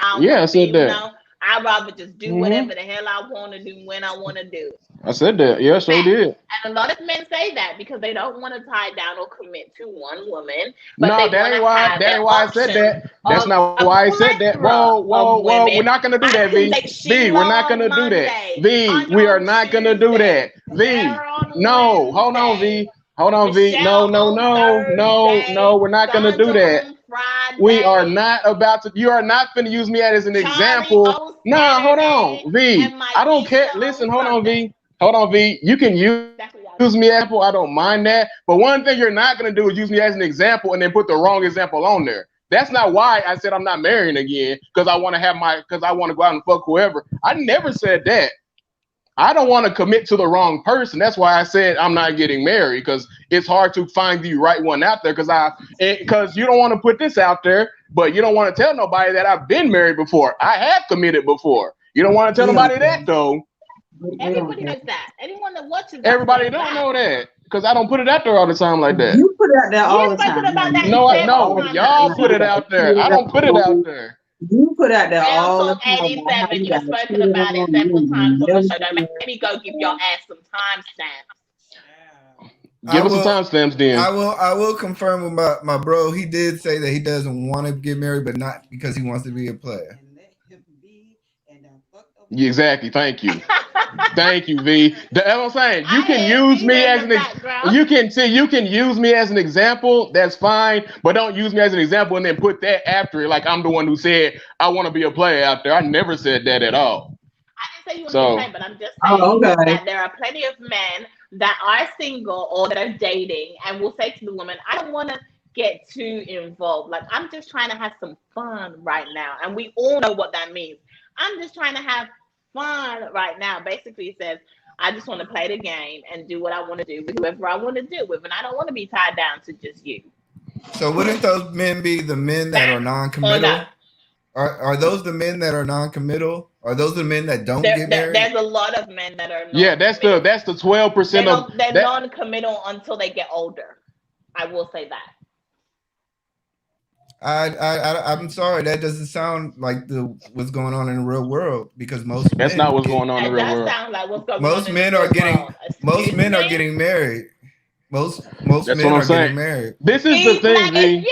I don't Yeah, want I to be, said that. I'd rather just do Mm-hmm. whatever the hell I want to do when I want to do it. I said that. Yeah, sure Fact. did. And a lot of men say that because they don't want to tie down or commit to one woman, but No, they want to have that the ain't why I said option that. That's of not a why I said that. plethora Whoa, of whoa, whoa. We're women. not gonna do I that, can V. make V, Sheila we're not on gonna do that. Monday, V, we Tanya are on not gonna do Tuesday, that. V. Sarah on No, hold on, Wednesday, V. Hold on, V. No, Michelle no, on no, no, no. Thursday, We're not gonna do Sandra that. on We are Friday, not about to. You are not finna use me as an Charlie example. on Nah, hold Saturday, on, V. and I don't care. Maisha on Listen, hold on, Sunday. V. Hold on, V. You can use That's what y'all me as do. an example. I don't mind that. But one thing you're not gonna do is use me as an example and then put the wrong example on there. That's not why I said I'm not marrying again because I want to have because I want to go out and fuck whoever. I never said that. I don't want to commit to the wrong person. That's why I said I'm not getting married because it's hard to find the right one out there because you don't want to put this out there, but you don't want to tell nobody that I've been married before. I have committed before. You don't want to tell We don't nobody care. that though. We don't Everybody care. knows that. Anyone that watches us Everybody knows don't that. know that because I don't put it out there all the time like that. You put it out there You all the spoken time. about that You put it out several all No, the times on time. y'all this How put you it show. gotta out there. cheat I it don't put it out on. there. You put out there Real all the Talk time about how 87. you You have gotta spoken cheat it about it on several times women. on the show. Don't make me go give your ass some timestamps. I Give us some will timestamps then. I will confirm with my bro. He did say that he doesn't want to get married, but not because he wants to be a player. And let him be and fucked over Exactly. Thank you. Thank you, V. That's what I'm saying. You can use me as an you can use me as an example. That's fine, but don't use me as an example and then put that after it like I'm the one who said I want to be a player out there. I never said that at all. I didn't say you want to be a player, but I'm just saying that there are plenty of men that are single or that are dating and will say to the woman, I don't want to get too involved. Like, I'm just trying to have some fun right now. And we all know what that means. I'm just trying to have fun right now. Basically, it says, I just want to play the game and do what I want to do with whoever I want to do with. And I don't want to be tied down to just you. So wouldn't those men be the men that are non-committal? Are those the men that are non-committal? Are those the men that don't get married? There's a lot of men that are yeah, that's the 12% of they're non-committal until they get older. I will say that. I'm sorry, that doesn't sound like what's going on in the real world, because most that's not what's going on in the real world. Sound like what's going most on men in are the getting world. most men are getting married. Most men are getting married. This is the thing, V.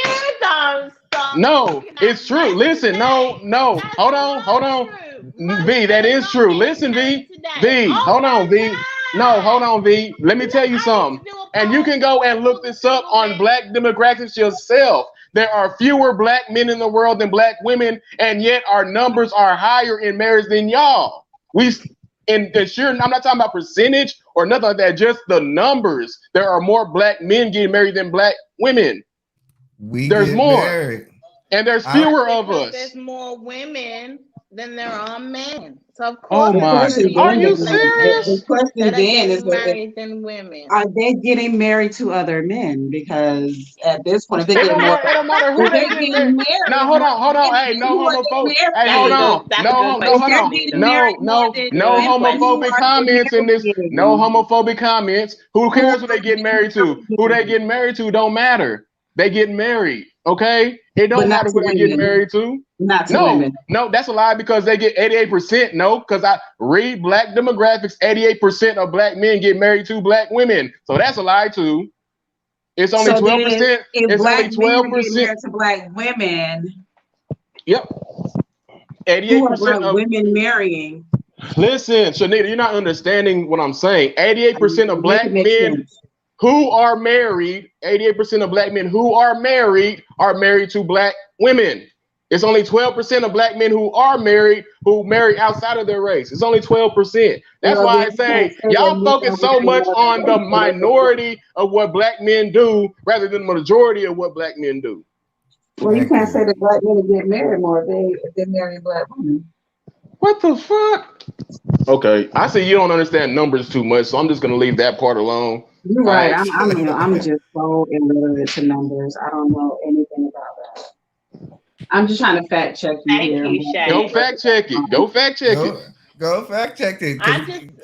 No, it's true. Listen, no. Hold on. V, that is true. Listen, V. Hold on, V. No, hold on, V. Let me tell you something. And you can go and look this up on Black demographics yourself. There are fewer Black men in the world than Black women, and yet our numbers are higher in marriage than y'all. I'm not talking about percentage or nothing like that, just the numbers. There are more Black men getting married than Black women. There's more. Married. And there's fewer of us. There's more women than there are men. So of Oh course, my! Are you serious? The question then is married than women. Are they getting married to other men? Because at this point, if they it don't matter who they getting married. Now hold on. Hey, no homophobic. Hey, hold on. No homophobic comments in this. No homophobic comments. Who cares who they getting married to? Who they getting married to don't matter. They getting married. Okay, it don't matter who they getting married to. Not to women. No, that's a lie, because they get 88%. No, because I read Black demographics, 88% of Black men get married to Black women. So that's a lie too. It's only 12%. It's only 12% married to Black women. Yep. 88% of women marrying. Listen, Shanita, you're not understanding what I'm saying. 88% of Black men who are married, 88% of Black men who are married to Black women. It's only 12% of Black men who are married who marry outside of their race. It's only 12%. That's why I say y'all focus so much on the minority of what Black men do rather than the majority of what Black men do. Well, you can't say that Black men get married more if they marry Black women. What the fuck? Okay, I see you don't understand numbers too much, so I'm just gonna leave that part alone. You're right. I'm just so illiterate to numbers. I don't know anything about that. I'm just trying to fact check you here. Go fact check it. Go fact check it. Go fact check it.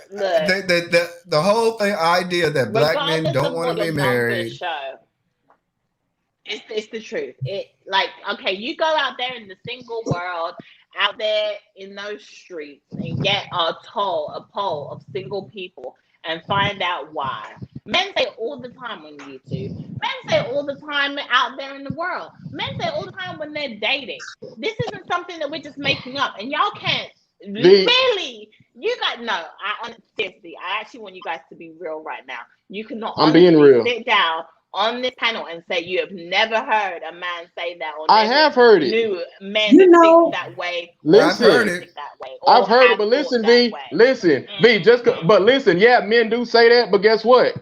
The whole idea that Black men don't want to be married. It's the truth. Okay, you go out there in the single world, out there in those streets, and get a poll of single people and find out why. Men say it all the time on YouTube. Men say it all the time out there in the world. Men say it all the time when they're dating. This isn't something that we're just making up. And y'all can't really. You guys, no. Seriously, I actually want you guys to be real right now. You cannot. I'm being real. Sit down on this panel and say you have never heard a man say that, or I have heard it. New men think that way. Listen, I've heard it. I've heard it, but listen, V. Listen, V. But listen, yeah, men do say that, but guess what?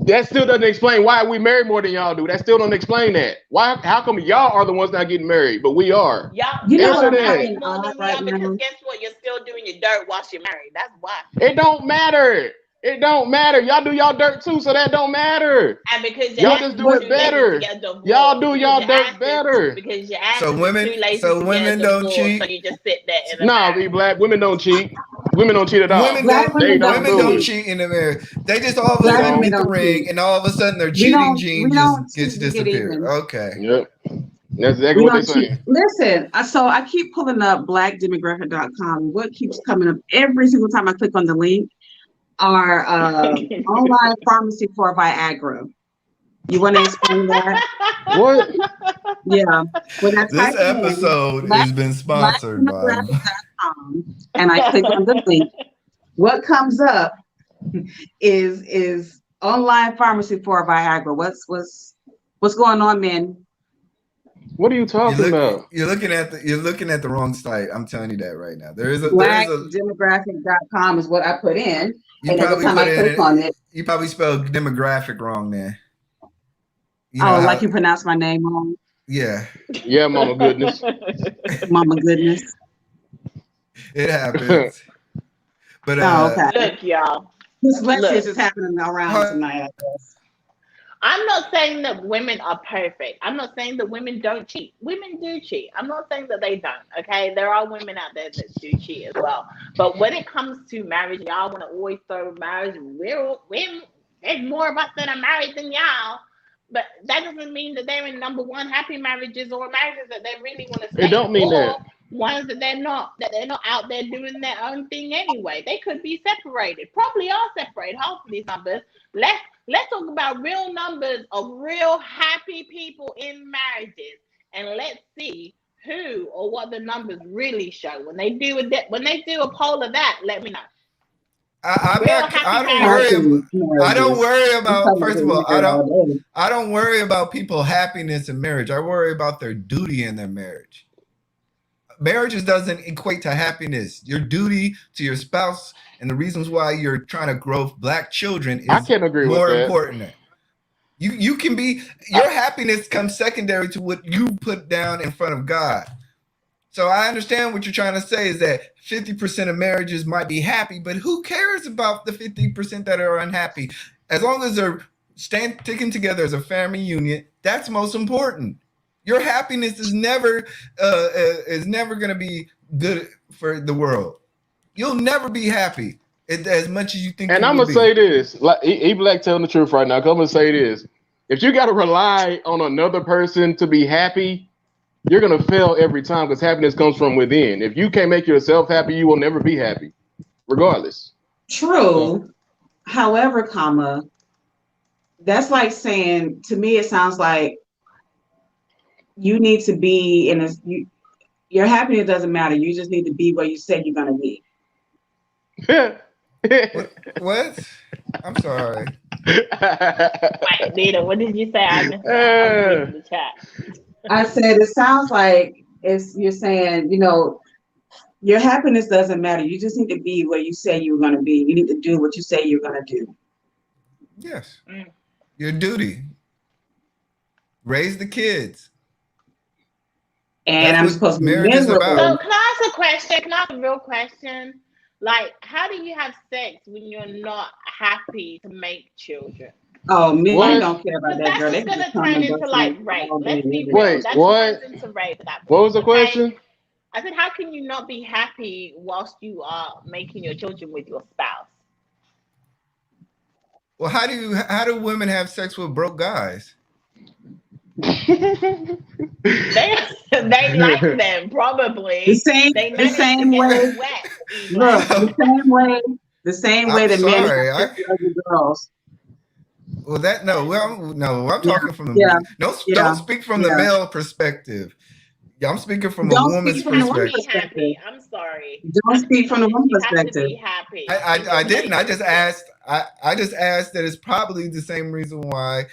That still doesn't explain why we marry more than y'all do. That still don't explain that. Why? How come y'all are the ones not getting married, but we are? Answer that. Because guess what? You're still doing your dirt whilst you're married. That's why. It don't matter. It don't matter. Y'all do y'all dirt too, so that don't matter. And because y'all just do it better. Y'all do y'all dirt better. Because your so women don't cheat. So you just sit there. Nah, we Black women don't cheat. Women don't cheat at all. Women don't cheat in the marriage. They just all of a sudden get the ring, and all of a sudden their cheating gene just gets disappeared. Okay. Yep. That's exactly what they're saying. Listen, so I keep pulling up blackdemographic.com. What keeps coming up every single time I click on the link are online pharmacy for Viagra. You want to explain that? What? Yeah. This episode has been sponsored by. and I click on the link, what comes up is online pharmacy for Viagra. What's going on, man? What are you talking about? You're looking at the wrong site. I'm telling you that right now. Blackdemographic.com is what I put in, and every time I click on it, you probably spelled demographic wrong there. Like you pronounce my name wrong. Yeah. Yeah, mama goodness. Mama goodness. It happens. But okay. Look, y'all. This lecture is happening around tonight, I guess. I'm not saying that women are perfect. I'm not saying that women don't cheat. Women do cheat. I'm not saying that they don't, okay? There are women out there that do cheat as well. But when it comes to marriage, y'all want to always throw marriage. There's more of us that are married than y'all. But that doesn't mean that they're in number one happy marriages or marriages that they really want to stay. It don't mean that. Ones that they're not out there doing their own thing anyway. They could be separated. Probably are separated. Half of these numbers. Let's talk about real numbers of real happy people in marriages, and let's see who or what the numbers really show. When they do a poll of that, let me know. I don't worry about. First of all, I don't worry about people's happiness in marriage. I worry about their duty in their marriage. Marriages doesn't equate to happiness. Your duty to your spouse and the reasons why you're trying to grow Black children is more important. You can be, your happiness comes secondary to what you put down in front of God. So I understand what you're trying to say is that 50% of marriages might be happy, but who cares about the 50% that are unhappy? As long as they're sticking together as a family unit, that's most important. Your happiness is never going to be good for the world. You'll never be happy as much as you think. And I'm gonna say this, like he Black telling the truth right now. I'm gonna say this: if you got to rely on another person to be happy, you're gonna fail every time because happiness comes from within. If you can't make yourself happy, you will never be happy, regardless. True. However, that's like saying, to me, it sounds like you need to be your happiness doesn't matter. You just need to be where you said you're gonna be. What? I'm sorry. Wait, Nita, what did you say? I missed that. I was reading the chat. I said it sounds like you're saying, your happiness doesn't matter. You just need to be where you say you're gonna be. You need to do what you say you're gonna do. Yes. Your duty. Raise the kids. And I'm supposed to be miserable. So can I ask a question? Can I ask a real question? Like, how do you have sex when you're not happy to make children? Oh, men don't care about that, girl. That's just gonna turn into like rape. Let's be real. Wait, that what? turns into rape at that point. What was the question? I said, how can you not be happy whilst you are making your children with your spouse? Well, how do women have sex with broke guys? They like them probably. The same way. Look, the same way that men have other girls. Well, I'm talking from the don't speak from the male perspective. I'm speaking from a woman's perspective. I'm sorry. Don't speak from the woman's perspective. Be happy. I didn't. I just asked. I just asked that it's probably the same reason why,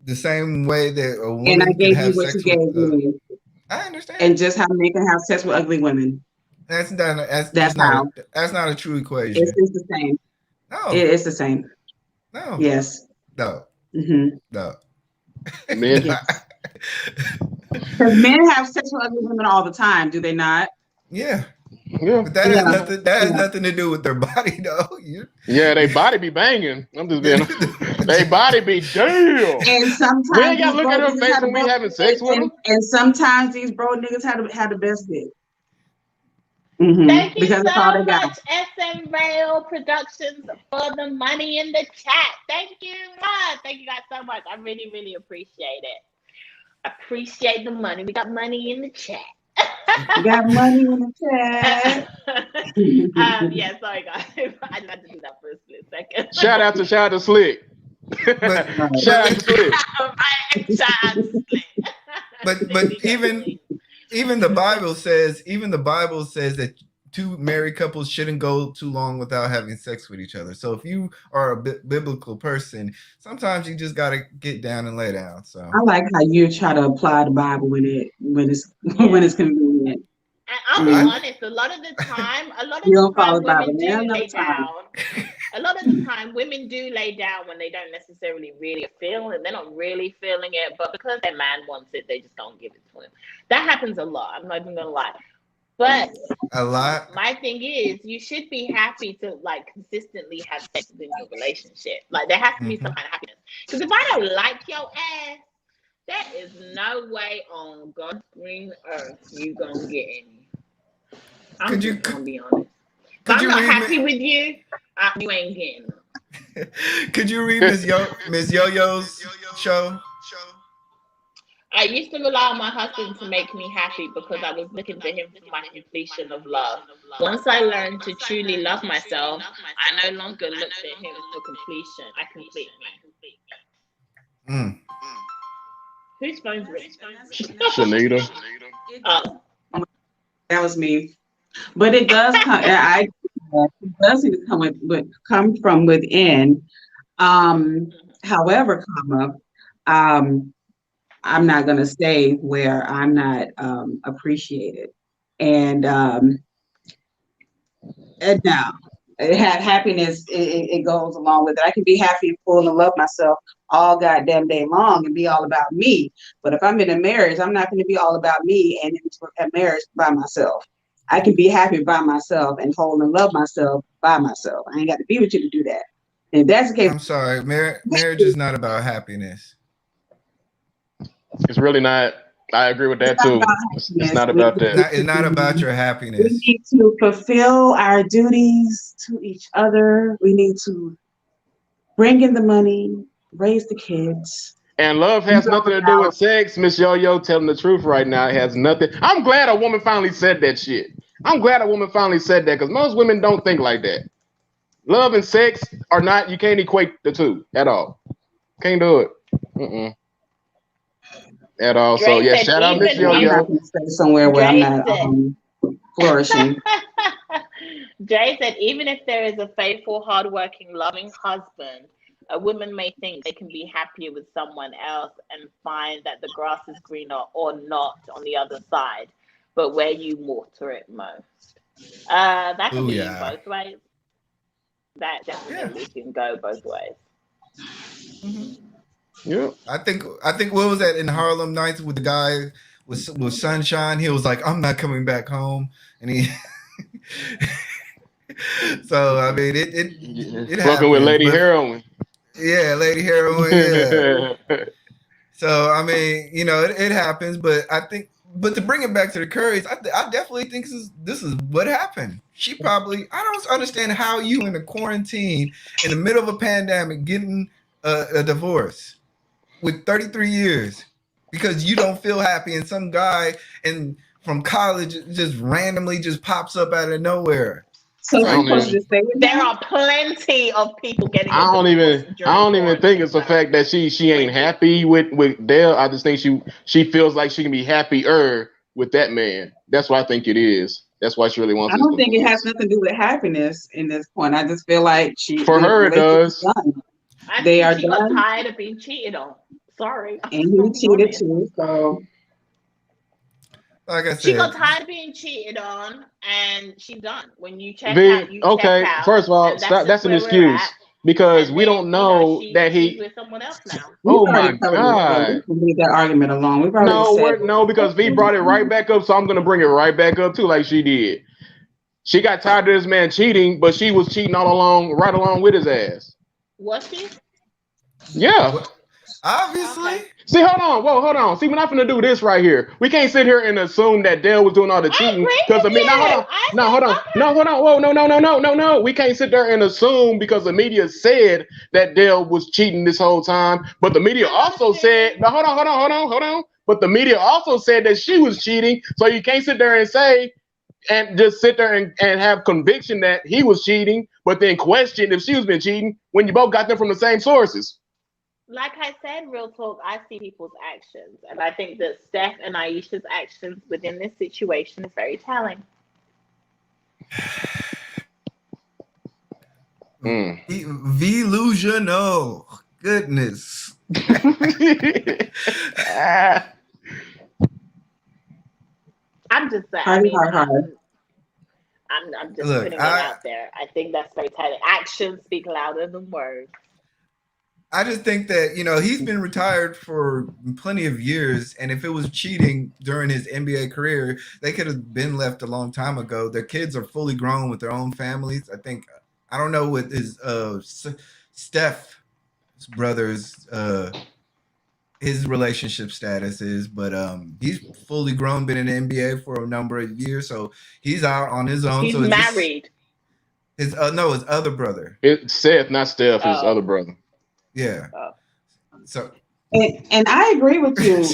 the same way that a woman. And I gave can you have what sex you gave me. I understand. And just how men can have sex with ugly women. That's not a true equation. It's the same. No, it's the same. No. Yes. No. Mm-hmm. No. Men. Because men have sex with ugly women all the time, do they not? Yeah. Yeah. But that has nothing. That has nothing to do with their body, though. Yeah, they body be banging. I'm just being. They body be damn. And sometimes we ain't got to look at her face when we having sex with them. And sometimes these bro niggas have the best dick. Mm-hmm. Thank you so much, SM Rail Productions, for the money in the chat. Thank you much. Thank you guys so much. I really, really appreciate it. Appreciate the money. We got money in the chat. We got money in the chat. Yeah, sorry guys. I just had to do that for a split second. Shout out to Slick. Shout out to Slick. Shout out to Slick. But even the Bible says that two married couples shouldn't go too long without having sex with each other. So if you are a biblical person, sometimes you just got to get down and lay down. So I like how you try to apply the Bible when it's when it's convenient. And I'll be honest, a lot of the time You don't follow the women Bible. do Man, no lay time. down. A lot of the time, women do lay down when they don't necessarily really feel it. They're not really feeling it, but because their man wants it, they just don't give it to him. That happens a lot. I'm not even gonna lie. But a lot. my thing is, you should be happy to like consistently have sex within your relationship. Like there has to be some kind of happiness. Because if I don't like your ass, there is no way on God's green earth you gonna get any. I'm just gonna be honest. If I'm not happy with you, you ain't getting them. Could you read Miss Yo-Yo's show? I used to rely on my husband to make me happy because I was looking to him for my completion of love. Once I learned to truly love myself, I no longer look to him for completion. I complete me. Whose phone's ringing? Shanita. Oh. That was me. But it does come. It does come from within. However, I'm not going to stay where I'm not appreciated. And now, happiness, it goes along with it. I can be happy, full, and love myself all goddamn day long and be all about me. But if I'm in a marriage, I'm not going to be all about me and into a marriage by myself. I can be happy by myself and whole and love myself by myself. I ain't got to be with you to do that. And if that's the case, I'm sorry, marriage is not about happiness. It's really not. I agree with that too. It's not about that. It's not about your happiness. We need to fulfill our duties to each other. We need to bring in the money, raise the kids. And love has nothing to do with sex. Miss Yo-Yo telling the truth right now. It has nothing. I'm glad a woman finally said that shit. I'm glad a woman finally said that because most women don't think like that. Love and sex are not, you can't equate the two at all. Can't do it. At all. So yeah, shout out Miss Yo-Yo. Somewhere where I'm not flourishing. Jay said, even if there is a faithful, hardworking, loving husband, a woman may think they can be happier with someone else and find that the grass is greener or not on the other side, but where you water it most. That can be both ways. That definitely can go both ways. Yeah, I think what was that in Harlem Nights with the guy with Sunshine? He was like, "I'm not coming back home," and he. So I mean, it fucking with Lady Heroin. Yeah, Lady Heroin. Yeah. So I mean, it happens, but I think, to bring it back to the Currys, I definitely think this is what happened. She probably, I don't understand how you in a quarantine in the middle of a pandemic getting a divorce with 33 years because you don't feel happy and some guy from college just randomly just pops up out of nowhere. So there are plenty of people getting. I don't even think it's the fact that she ain't happy with Dale. I just think she feels like she can be happier with that man. That's what I think it is. That's why she really wants. I don't think it has nothing to do with happiness in this point. I just feel like for her it does. I think she got tired of being cheated on. Sorry, and he cheated too. So. Like I said, she got tired of being cheated on, and she's done. When you check out, you check out. First of all, that's an excuse because we don't know that he's with someone else now. Oh my God! Leave that argument alone. No, because Vee brought it right back up, so I'm gonna bring it right back up too, like she did. She got tired of this man cheating, but she was cheating right along with his ass. Was she? Yeah. Obviously. Okay. See, hold on. See, we're not gonna do this right here. We can't sit here and assume that Dale was doing all the cheating because hold on. No. We can't sit there and assume because the media said that Dale was cheating this whole time, but the media also said, hold on. But the media also said that she was cheating, so you can't sit there and say and just sit there and have conviction that he was cheating, but then question if she was been cheating when you both got them from the same sources. Like I said, real talk, I see people's actions. And I think that Steph and Aisha's actions within this situation is very telling. Villusional. Goodness. I'm just saying. Hard, hard, hard. I'm just Look, putting it out there. I think that's very telling. Actions speak louder than words. I just think that, he's been retired for plenty of years. And if it was cheating during his NBA career, they could have been left a long time ago. Their kids are fully grown with their own families. I don't know what his Steph's brother's his relationship status is, but he's fully grown, been in the NBA for a number of years. So he's out on his own. He's so married. His other brother. It's Seth, not Steph, his other brother. Yeah. So and I agree with you,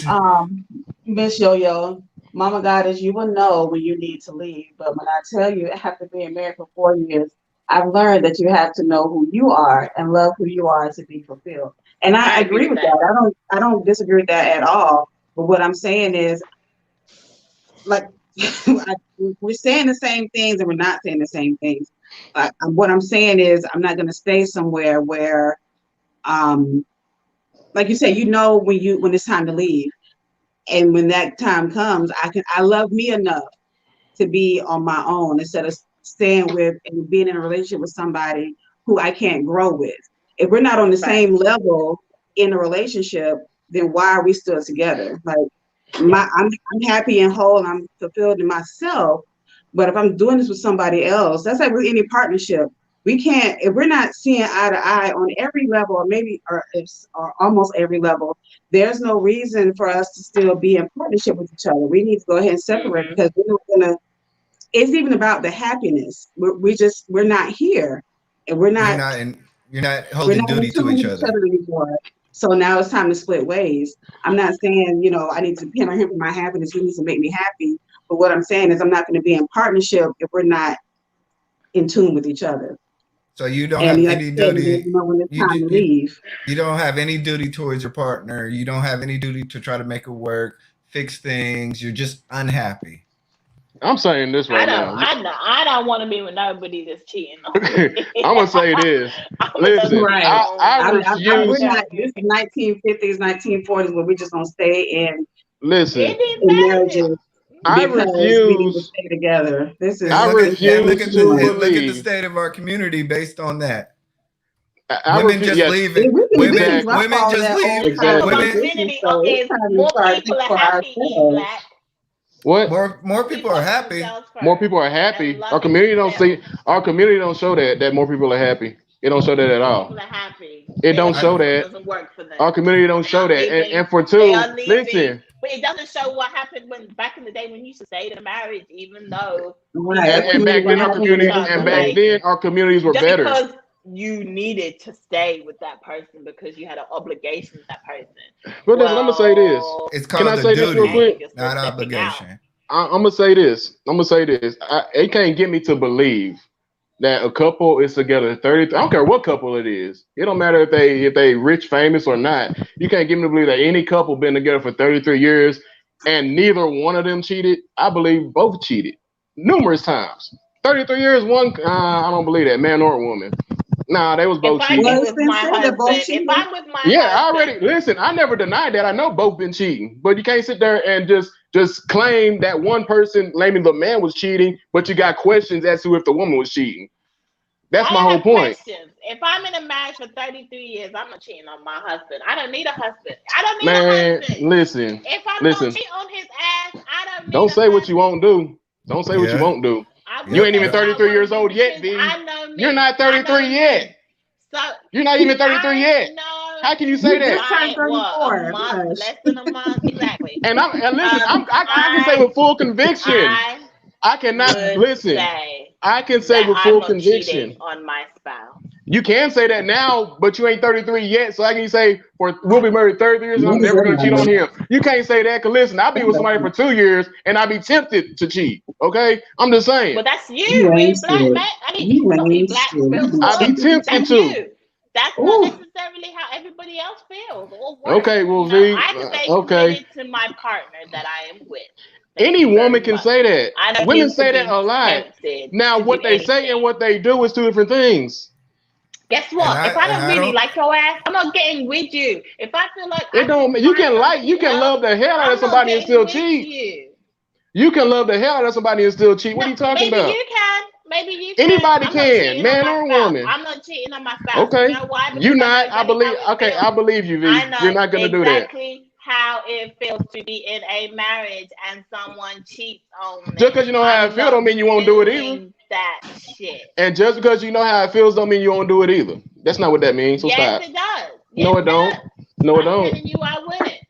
Miss Yo-Yo. Mama Goddess, you will know when you need to leave. But when I tell you after being married for 4 years, I've learned that you have to know who you are and love who you are to be fulfilled. And I agree with that. I don't disagree with that at all. But what I'm saying is, like, we're saying the same things and we're not saying the same things. What I'm saying is, I'm not going to stay somewhere where, like you said, when it's time to leave, and when that time comes, I love me enough to be on my own instead of staying with and being in a relationship with somebody who I can't grow with. If we're not on the same level in a relationship, then why are we still together? Like, I'm happy and whole, and I'm fulfilled in myself. But if I'm doing this with somebody else, that's like with any partnership. We can't, if we're not seeing eye to eye on every level, or almost every level, there's no reason for us to still be in partnership with each other. We need to go ahead and separate because we're not gonna. It's even about the happiness. We're not here, and you're not holding duty to each other anymore. So now it's time to split ways. I'm not saying, I need to depend on him for my happiness. He needs to make me happy. But what I'm saying is I'm not going to be in partnership if we're not in tune with each other. So you don't have any duty. When it's time to leave. You don't have any duty towards your partner. You don't have any duty to try to make it work, fix things. You're just unhappy. I'm saying this right now. I don't want to be with nobody that's cheating on me. I'm gonna say this. Listen, right. I refuse. We're not, this is 1950s, 1940s, where we're just gonna stay in. Listen, in marriages. I refuse. We need to stay together. This is. I refuse look at believe. the state of our community based on that. Women just leaving. Women just leave. Exactly. More people are happy. Black. What? More people are happy. More people are happy. Our community don't see. Our community don't show that more people are happy. It don't show that at all. People are happy. It don't show that. It doesn't work for them. Our community don't show that. And for two, listen. But it doesn't show what happened when back in the day when you used to stay in a marriage, even though. And back then our communities were better. Because you needed to stay with that person because you had an obligation to that person. But listen, I'm gonna say this. It's called a duty, real quick? Not an obligation. I'm gonna say this. It can't get me to believe that a couple is together 30. I don't care what couple it is. It don't matter if they rich, famous or not. You can't get me to believe that any couple been together for 33 years and neither one of them cheated. I believe both cheated numerous times. 33 years, I don't believe that, man or woman. Nah, they was both cheating. Listen, I never denied that. I know both been cheating, but you can't sit there and just claim that one person claiming the man was cheating, but you got questions as to if the woman was cheating. That's my whole point. Questions. If I'm in a marriage for 33 years, I'm not cheating on my husband. I don't need a husband. I don't need a husband. Listen. If I'm gonna cheat on his ass, I don't need Don't say what you won't do. Don't say what you won't do. You ain't even 33 years old yet, Vee. You're not 33 yet. So you're not even 33 yet. How can you say that? Less than a month, exactly. And listen, I can say with full conviction. I cannot listen. I can say with full conviction on my spouse. You can say that now, but you ain't 33 yet. So I can say we'll be married 30 years and I'm never gonna cheat on him. You can't say that because listen, I'll be with somebody for 2 years and I'll be tempted to cheat. Okay, I'm just saying. Well, that's you, black man. I mean, I'll be tempted to. That's not necessarily how everybody else feels. Okay, well, Vee, I can stay committed to my partner that I am with. Any woman can say that. I know Women say that a lot. Now, what they say and what they do is two different things. Guess what? If I don't really like your ass, I'm not getting with you. If I feel like it don't, you can love the hell out of somebody and still cheat. You can love the hell out of somebody and still cheat. What are you talking about? Maybe you can. Maybe you can. Anybody can, man or woman. I'm not cheating on my spouse. Okay. You know why? You're not. I believe. Okay, I believe you, V. You're not gonna do that. Exactly how it feels to be in a marriage and someone cheats on me. Just because you know how it feels don't mean you won't do it either. That shit. And just because you know how it feels don't mean you won't do it either. That's not what that means. So stop. Yes, it does. No, it don't. No, it don't. I'm telling you, I wouldn't.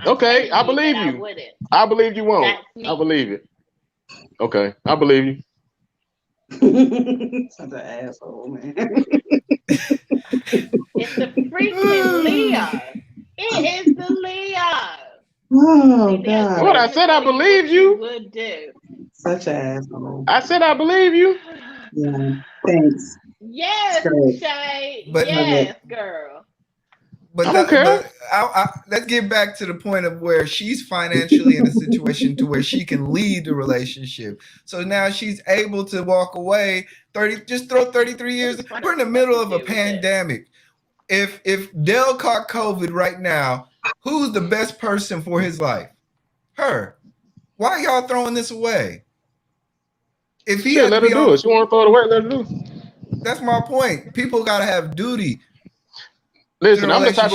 Okay, I believe you. I believe you won't. I believe it. Okay, I believe you. Such an asshole, man. It's the freaking Leo. It is the Leo. Oh God! What I said, I believe you. Would do. Such an asshole. I said I believe you. Yeah. Thanks. Yes, Shay. But, yes, girl. But, let's get back to the point of where she's financially in a situation to where she can lead the relationship. So now she's able to walk away. Just throw 33 years. We're in the middle of a pandemic. If Dale caught COVID right now, who's the best person for his life? Her. Why are y'all throwing this away? If he let her do it. She want to throw it away, let her do it. That's my point. People gotta have duty. Listen, I'm the type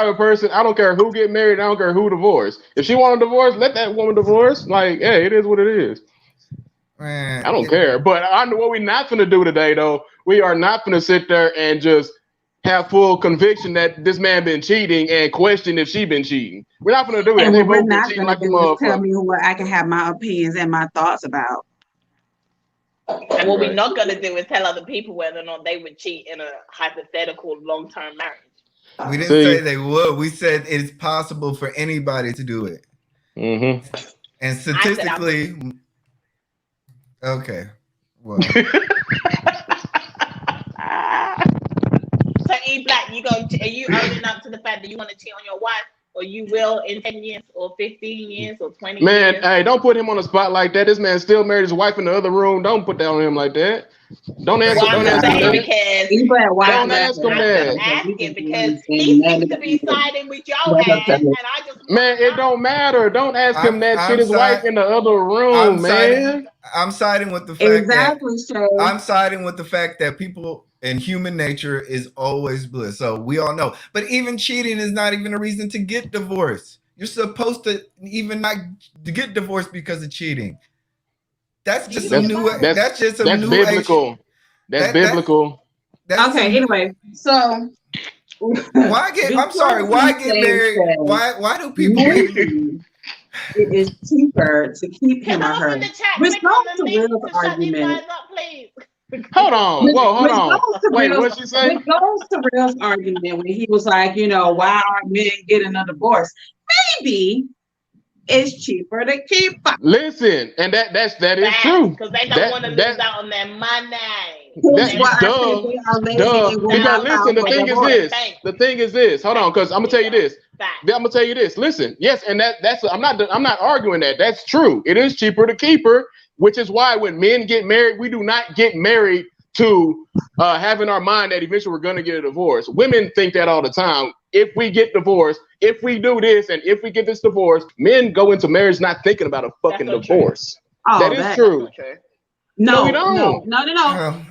of person. I don't care who get married. I don't care who divorce. If she want to divorce, let that woman divorce. Like, hey, it is what it is. Man, I don't care. But I know what we're not gonna do today, though. We are not gonna sit there and just have full conviction that this man been cheating and question if she been cheating. We're not gonna do it. And what we're not gonna do is tell me what I can have my opinions and my thoughts about. And what we're not going to do is tell other people whether or not they would cheat in a hypothetical long-term marriage. We didn't say they would. We said it's possible for anybody to do it. Mm-hmm. And statistically, okay. Well. So E Black, are you owning up to the fact that you want to cheat on your wife? Or you will in 10 years or 15 years or 20 man, years. Hey, don't put him on the spot like that. This man still married his wife in the other room. Don't put that on him like that. Don't ask him that. Don't ask him that. Asking because he seems to be siding with your ass, and I just it don't matter. Don't ask him that shit. His wife in the other room, I'm siding with the fact I'm siding with the fact that people and human nature is always bliss. So we all know. But even cheating is not even a reason to get divorced. You're supposed to even not get divorced because of cheating. That's just some new. That's just some new biblical. That's biblical. Okay. Anyway, so why get? I'm sorry. Why get married? Why do people? It is cheaper to keep him or her. Which goes to Will's argument. Hold on. Whoa, hold on. Wait, what'd she say? It goes to Will's argument when he was like, why are men getting a divorce? Maybe it's cheaper to keep up. Listen, and that is true. Because they don't want to lose out on their money. Because listen, the thing is this. Hold on, because I'm gonna tell you this. Listen, yes, and that's I'm not arguing that. That's true. It is cheaper to keep her, which is why when men get married, we do not get married to having our mind that eventually we're gonna get a divorce. Women think that all the time. If we get divorced, if we do this, and if we get this divorce, men go into marriage not thinking about a fucking divorce. That is true. No, we don't. No.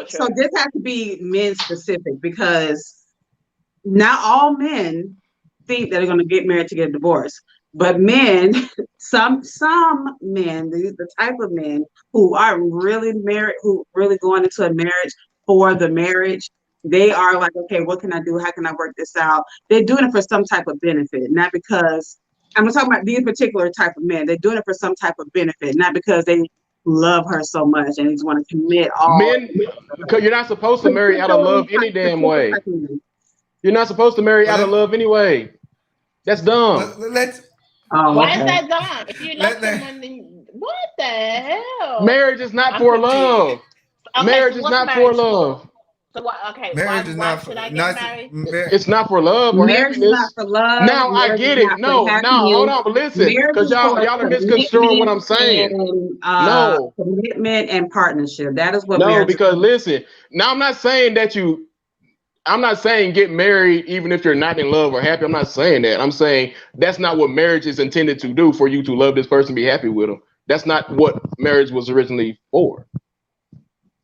So this has to be men specific because not all men think that they're going to get married to get a divorce, but men, some men, the type of men who are really married, who really going into a marriage for the marriage, they are like, okay, what can I do? How can I work this out? They're doing it for some type of benefit, not because I'm talking about these particular type of men. They're doing it for some type of benefit, not because they love her so much and just want to commit all. Men, because you're not supposed to marry out of love any damn way. You're not supposed to marry out of love anyway. That's dumb. Why is that dumb? If you love someone, then what the hell? Marriage is not for love. Marriage is not for love. So what? Okay, Marriage is why not for should I get not. married? It's not for love or Marriage is not happiness. for love. Now I Marriage is get it. not for No, hold happiness. on, but listen, Marriage because is for y'all are misconstruing what I'm commitment saying. and No, commitment and partnership. That is what no, marriage because is. listen, now I'm not saying get married even if you're not in love or happy. I'm not saying that. I'm saying that's not what marriage is intended to do, for you to love this person, be happy with them. That's not what marriage was originally for.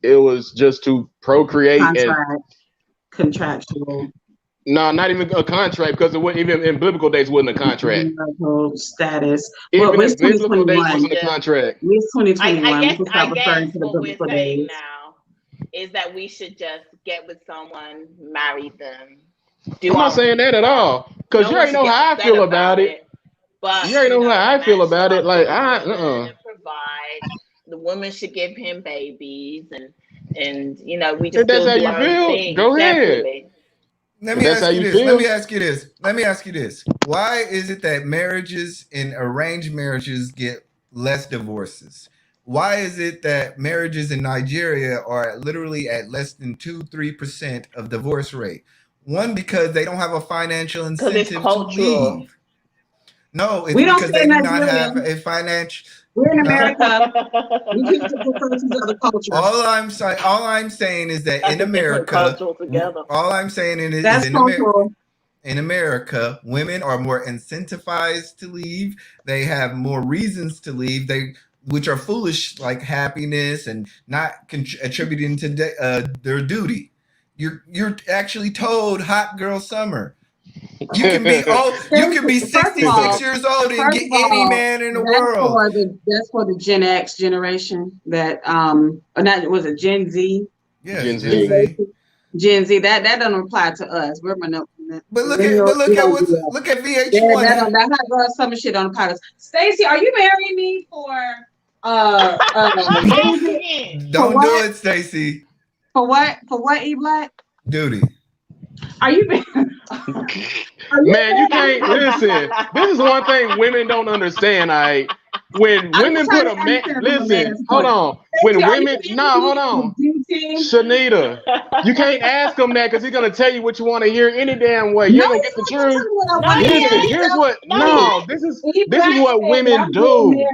It was just to procreate and Contractual no, not even a contract, because it wasn't even in biblical days. It wasn't a contract. status. But Even it's in biblical days, it 2021. wasn't a contract. It's I 2021. We guess can stop I referring guess to the what we're biblical saying days. now is that we should just get with someone, marry them, I'm not our saying that at all, because no you one already should know get how I upset feel about it. but You already know how the I feel man should about it. Like uplift the women I. and provide. The woman should give him babies, and we just If that's still how do you our own feel, thing go ahead. separately. Let If me that's how ask you you this. Let feel, me ask you this. Let me ask you this. Why is it that marriages and arranged marriages get less divorces? Why is it that marriages in Nigeria are literally at less than 2-3% of divorce rate? One, because they don't have a financial Because it's incentive to cultural. leave. No, it's We don't because say they do not Nigerian. have a financial. We're in Huh? America. We can't refer to other cultures. All I'm saying is that That's in a different America, culture altogether. all I'm saying is That's in America. cultural. In America, women are more incentivized to leave. They have more reasons to leave. Which are foolish, like happiness and not attributing to their duty. You're actually told hot girl summer. You can be you can be First of 66 all, years old and first get of any all, man in the world. that's for the Gen X generation that or not, was it Gen Z? Yes, Gen Gen Z. Z. Gen Z, that doesn't apply to us. We're But millennials. We don't do that. look at That VH1. hot girl summer shit on the podcast. Stacey, are you marrying me for Again. for Don't do what? it, Stacy. For what? For what, E Black? Duty. Are you Man, you can't listen. This is one thing women don't understand. When I'm women just trying put to a man, answer from a listen, man's hold point. on. Stacey, When are you women, marrying hold me on, for duty? Shanita, you can't ask him that, because he's gonna tell you what you want to hear any damn way. You No, ain't gonna he's get the not gonna tell truth. me what I No, want to he hear. Listen, ain't. here's what. No, he No, ain't. this is what women do.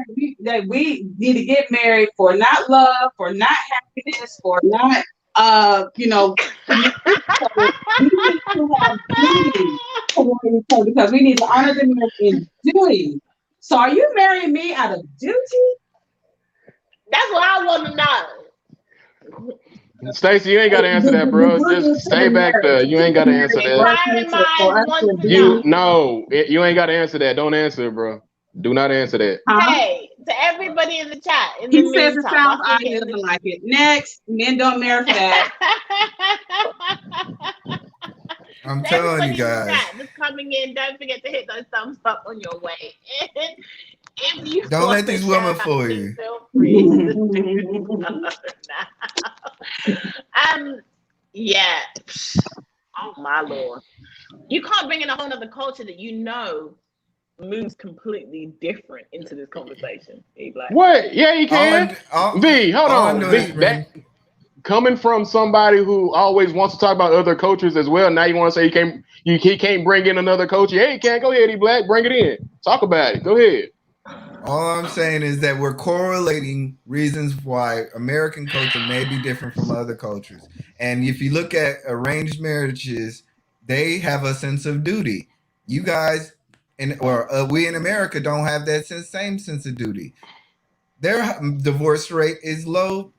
That we need to get married for not love, for not happiness, for not so we need to have duty toward each other because we need to honor the man in duty. So are you marrying me out of duty? That's what I want to know. Stacey, you ain't gotta answer that, The bro. duty Just is to stay the back there. marriage. You ain't The gotta marriage answer that. Inquiring for minds us want to to be. know. You ain't gotta answer that. Don't answer it, bro. Do not answer that. Huh? Hey, to everybody in the chat, in the He says it meantime, sounds whilst we're odd. He getting doesn't like it. Next, men don't marry for that. I'm To telling you everybody in the guys. chat that's coming in, don't forget to hit those thumbs up on your way. And if you Don't want let to these shout women out, fool please you. feel free to do so now. Yeah. Oh my lord. You can't bring in a whole other culture that moves completely different into this conversation. Like, What? Yeah, you can. V, hold all I'm on. doing is V, that bringing. coming from somebody who always wants to talk about other cultures as well. Now you want to say he can't bring in another culture. Hey, you can't. Go ahead, E Black. Bring it in. Talk about it. Go ahead. All I'm saying is that we're correlating reasons why American culture may be different from other cultures. And if you look at arranged marriages, they have a sense of duty. You guys, we in America don't have that same sense of duty. Their divorce rate is low.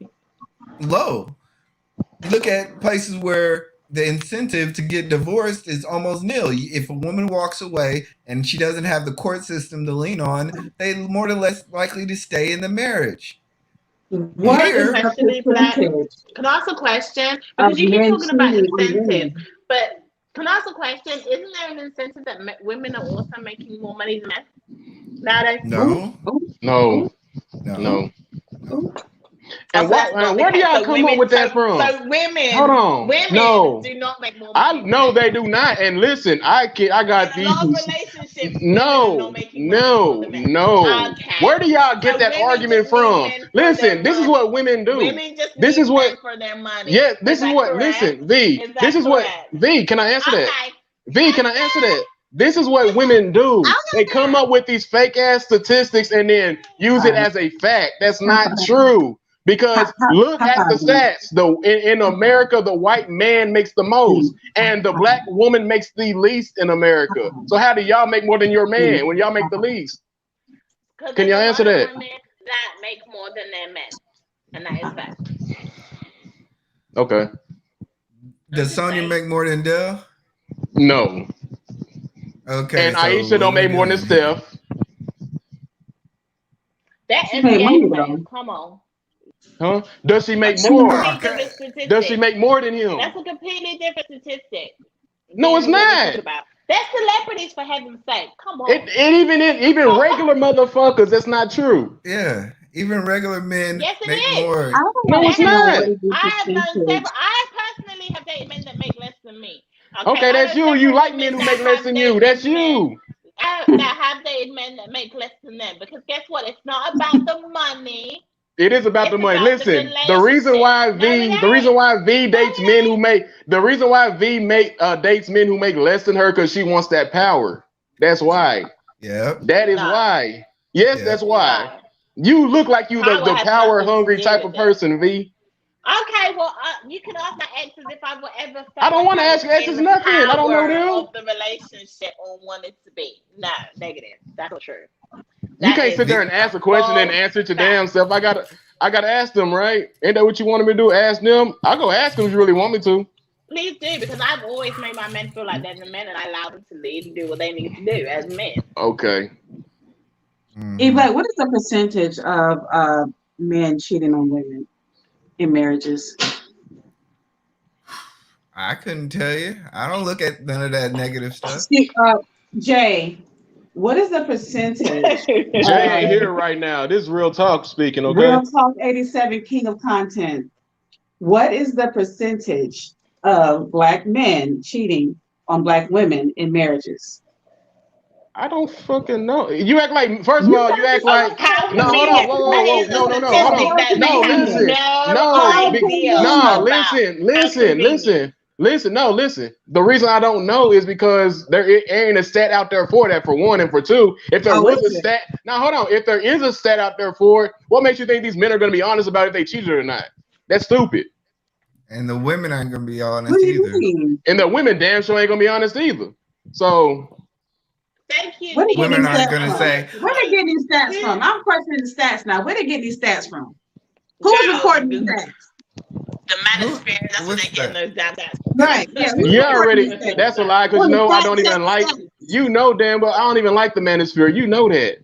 You look at places where the incentive to get divorced is almost nil. If a woman walks away and she doesn't have the court system to lean on, they're more or less likely to stay in the marriage. What is Here, the percentage can I ask a question? of Because you keep men talking about cheating on incentives, women? but can I ask a question? Isn't there an incentive that women are also making more money than men nowadays? no, Oh, No, no, no. oh. And where do y'all come up with that from? So women, hold on, women do not make more money. No, they do not. And listen, I got in these. A lot of relationships, No. Okay. Where do y'all get that argument from? Listen, this is what women do. Women just this need is what men for their money. Yeah, this is what. Correct? Listen, Vee. This is what Vee. Can I answer that? Vee, can I answer that? This is what women do. They come up with these fake ass statistics and then use it as a fact. That's not true. Because look at the stats. In America, the white man makes the most, and the black woman makes the least in America. So how do y'all make more than your man when y'all make the least? Can y'all answer that? Women that make more than their men, and that is fact. Okay. Does Sonya make more than Dell? No. Okay. And Aisha don't make more than Steph. That NBA, come on. Huh? Does she make more? Does she make more than him? That's a completely different statistic. No, it's not. That's celebrities, for heaven's sake. Come on. Even regular motherfuckers, that's not true. Yeah. Even regular men make more. No, it's not. I personally have dated men that make less than me. Okay, that's you. You like men who make less than you. That's you. That have dated men that make less than them. Because guess what? It's not about the money. It is about the money. Listen, the reason why Vee dates men who make dates men who make less than her because she wants that power. That's why. Yeah. That is why. Yes, that's why. You look like you the power hungry type of person, Vee. Okay, well, you can ask my exes if I would ever. I don't want to ask your exes nothing. I don't know them. Of the relationship or wanted to be. No, negative. That's not true. You can't sit there and ask a question and answer it your damn self. I gotta ask them, right? Ain't that what you wanted me to do? Ask them. I'll go ask them if you really want me to. Please do, because I've always made my men feel like they're the men, and I allow them to lead and do what they need to do as men. Okay. Eva, what is the percentage of men cheating on women in marriages? I couldn't tell you. I don't look at none of that negative stuff. Jay, what is the percentage? Jay ain't here right now. This is Real Talk speaking, okay? Real Talk 87, King of Content. What is the percentage of black men cheating on black women in marriages? I don't fucking know. You act like, first of all, you act like, no, hold on, whoa, no, hold on, listen. The reason I don't know is because there ain't a stat out there for that, for one, and for two, if there was a stat, now hold on, if there is a stat out there for it, what makes you think these men are going to be honest about if they cheated or not? That's stupid. And the women aren't going to be honest either. And the women damn sure ain't going to be honest either. So... Thank you. Women aren't going to say. Where they get these stats from? I'm questioning the stats now. Where they get these stats from? Who's recording these stats? The manosphere. That's what they get those stats. Right. Yeah. You already. That's a lie because I don't even like. You know damn well I don't even like the manosphere. You know that.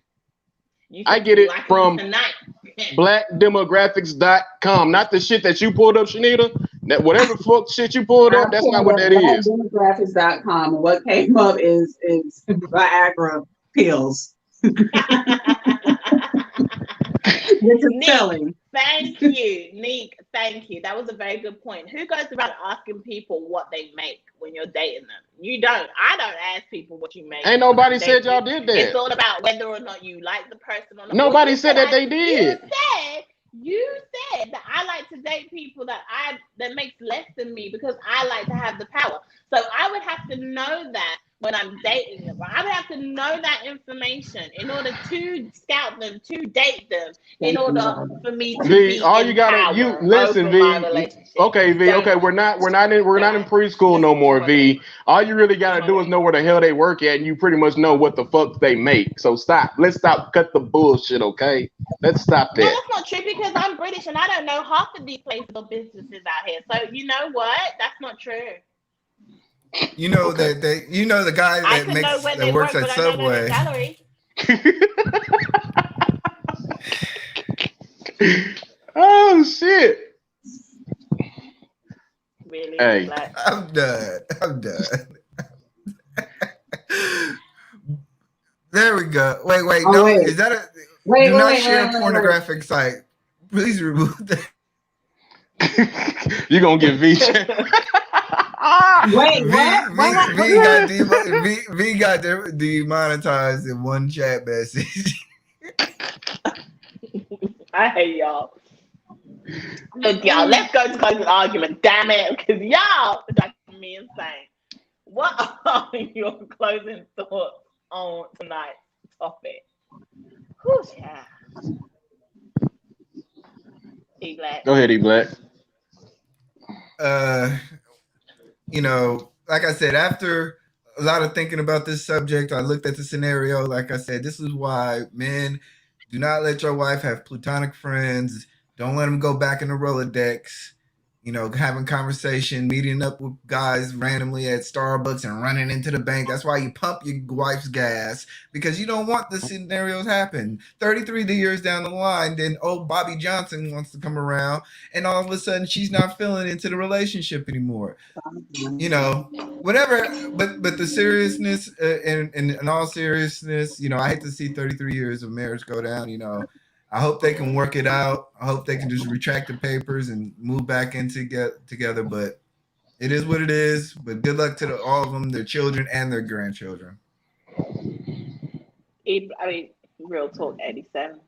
I get it from blackdemographics.com, not the shit that you pulled up, Shanita. That whatever shit you pulled up, that's not what that is. Blackdemographics.com, and what came up is Viagra pills. Which is selling. Thank you, Neek. Thank you. That was a very good point. Who goes around asking people what they make when you're dating them? You don't. I don't ask people what you make. Ain't nobody said y'all did that. It's all about whether or not you like the person or not. Nobody said that they did. You said that I like to date people that makes less than me because I like to have the power. So I would have to know that when I'm dating them. I would have to know that information in order to scout them, to date them, in order for me to be all you gotta listen, Vee. Okay, Vee. Okay, we're not in preschool no more, Vee. All you really gotta do is know where the hell they work at, and you pretty much know what the fuck they make. So stop. Let's stop. Cut the bullshit, okay? Let's stop that. No, that's not true because I'm British and I don't know half of these places or businesses out here. So you know what? That's not true. You know that the guy that works at Subway. Oh shit! Really? Hey, I'm done. There we go. Wait. No, is that a? Do not share pornographic site. Please remove that. You gonna get Vee? Wait, V got demonetized in one chat message. I hate y'all. Look, y'all, let's go to closing argument. Damn it, because y'all are driving me insane. What are your closing thoughts on tonight's topic? Whew, yeah. E Black. Go ahead, E Black. You know, like I said, after a lot of thinking about this subject, I looked at the scenario. Like I said, this is why men, do not let your wife have platonic friends. Don't let them go back in the Rolodex. You know, having conversation, meeting up with guys randomly at Starbucks and running into the bank. That's why you pump your wife's gas, because you don't want the scenarios happen. 33 years down the line, then old Bobby Johnson wants to come around, and all of a sudden she's not feeling into the relationship anymore. You know, whatever. But the seriousness, in all seriousness, you know, I hate to see 33 years of marriage go down. You know, I hope they can work it out. I hope they can just retract the papers and move back in together. But it is what it is. But good luck to all of them, their children and their grandchildren. I mean, real talk, 87.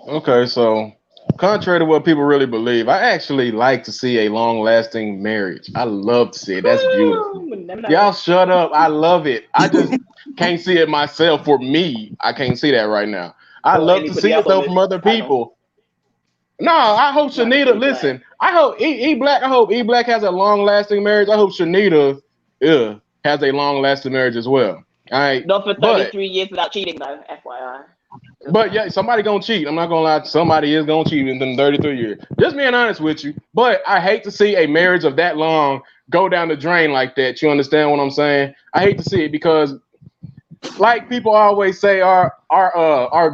Okay, so contrary to what people really believe, I actually like to see a long-lasting marriage. I love to see it. That's beautiful. Y'all shut up. I love it. I just can't see it myself. For me, I can't see that right now. I love to see it though from other people. No, I hope Shanita. Listen, I hope E Black. I hope E Black has a long-lasting marriage. I hope Shanita, has a long-lasting marriage as well. All right. Not for 33 years without cheating, though. FYI. But yeah, somebody gonna cheat. I'm not gonna lie. Somebody is gonna cheat in them 33 years. Just being honest with you. But I hate to see a marriage of that long go down the drain like that. You understand what I'm saying? I hate to see it because, like people always say, our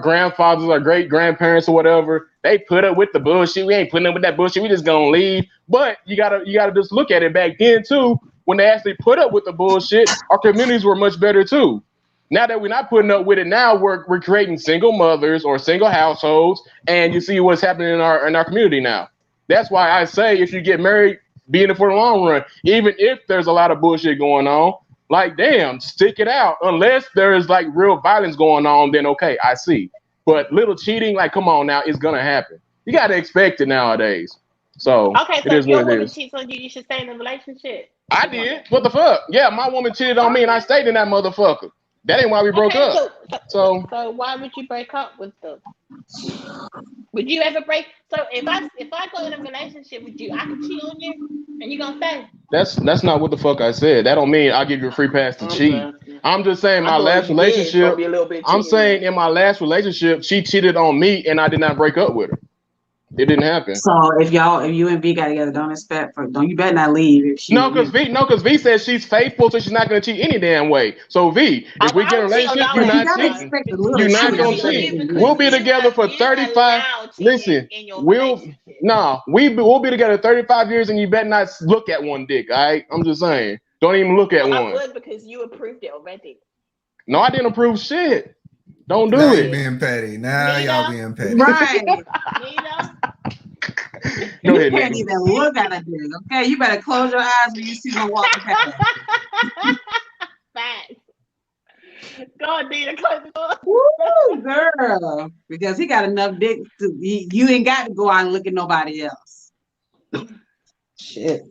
grandfathers, our great grandparents, or whatever, they put up with the bullshit. We ain't putting up with that bullshit. We just gonna leave. But you gotta just look at it back then too. When they actually put up with the bullshit, our communities were much better too. Now that we're not putting up with it, now we're creating single mothers or single households, and you see what's happening in our community now. That's why I say if you get married, be in it for the long run, even if there's a lot of bullshit going on. Like, damn, stick it out. Unless there is like real violence going on, then okay, I see. But little cheating, like, come on now, it's gonna happen. You gotta expect it nowadays. So okay, so if your woman cheats on you, you should stay in the relationship. I did. What the fuck? Yeah, my woman cheated on me, and I stayed in that motherfucker. That ain't why we broke up. So why would you break up with them? Would you ever break? So if I go in a relationship with you, I could cheat on you, and you gonna stay? That's not what the fuck I said. That don't mean I'll give you a free pass to cheat. I'm just saying my last relationship. I'm saying in my last relationship, she cheated on me, and I did not break up with her. It didn't happen. So if you and V got together, don't you better not leave. Because V says she's faithful, so she's not gonna cheat any damn way. So V, if we get a relationship, you're not cheating. You're not gonna cheat. We'll be together for 35. Listen, we'll be together 35 years, and you better not look at one dick. All right, I'm just saying, don't even look at one. I would, because you approved it already. No, I didn't approve shit. Don't do now it. You're being petty. Now y'all being petty. Right. You can't even look at a dick, okay? You better close your eyes when you see them walking past. Facts. Go on, Nina, close the door. Woo, girl. Because he got enough dick you ain't got to go out and look at nobody else. Shit.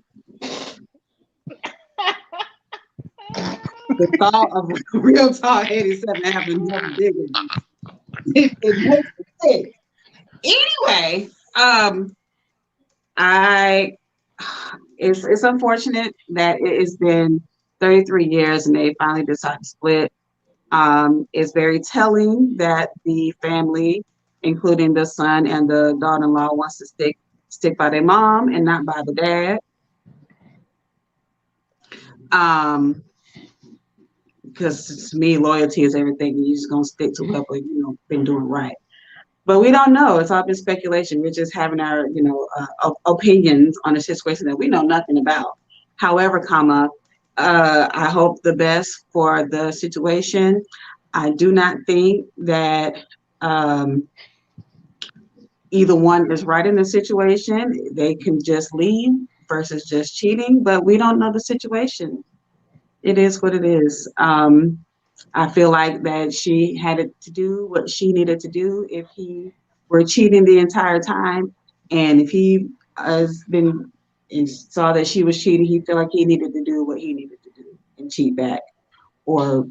The thought of a real tall 87 having enough dick. It makes me sick. Anyway, it's unfortunate that it's been 33 years and they finally decided to split. It's very telling that the family, including the son and the daughter-in-law, wants to stick by their mom and not by the dad. Because to me, loyalty is everything. You're just gonna stick to whoever been doing right. But we don't know. It's all been speculation. We're just having our opinions on a situation that we know nothing about. However, I hope the best for the situation. I do not think that either one is right in the situation, they can just leave versus just cheating, but we don't know the situation. It is what it is. I feel like that she had to do what she needed to do if he were cheating the entire time. And if he has been and saw that she was cheating, he felt like he needed to do what he needed to do and cheat back or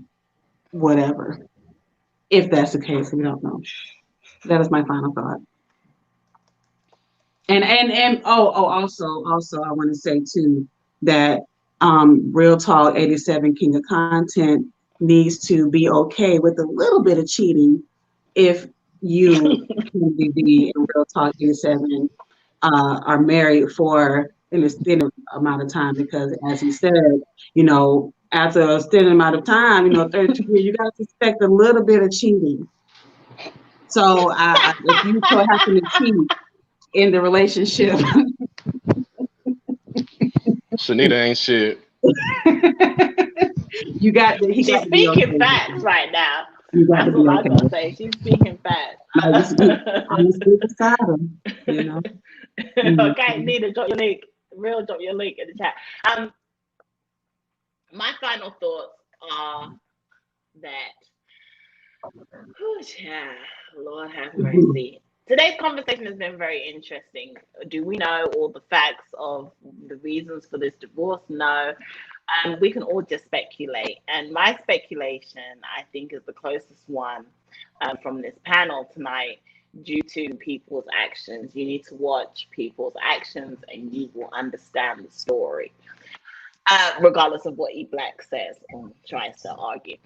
whatever. If that's the case, we don't know. That is my final thought. And also I want to say too that Real Talk 87 King of Content needs to be okay with a little bit of cheating if you Candidly Vee and Real Talk 87 are married for an extended amount of time, because as he said, you know, after a extended amount of time, you know, 32 years, you got to suspect a little bit of cheating. So if you so happen to cheat in the relationship, Shanita ain't shit. you got to, he She's got to be speaking okay. facts right now. You got That's to be all I'm okay. gonna say. She's speaking facts. I'm gonna speak beside him, you know. Okay, Nita, drop your link. Real, drop your link in the chat. My final thoughts are that, Lord have mercy. Today's conversation has been very interesting. Do we know all the facts of the reasons for this divorce? No. We can all just speculate. And my speculation, I think, is the closest one from this panel tonight, due to people's actions. You need to watch people's actions and you will understand the story, regardless of what E Black says or tries to argue.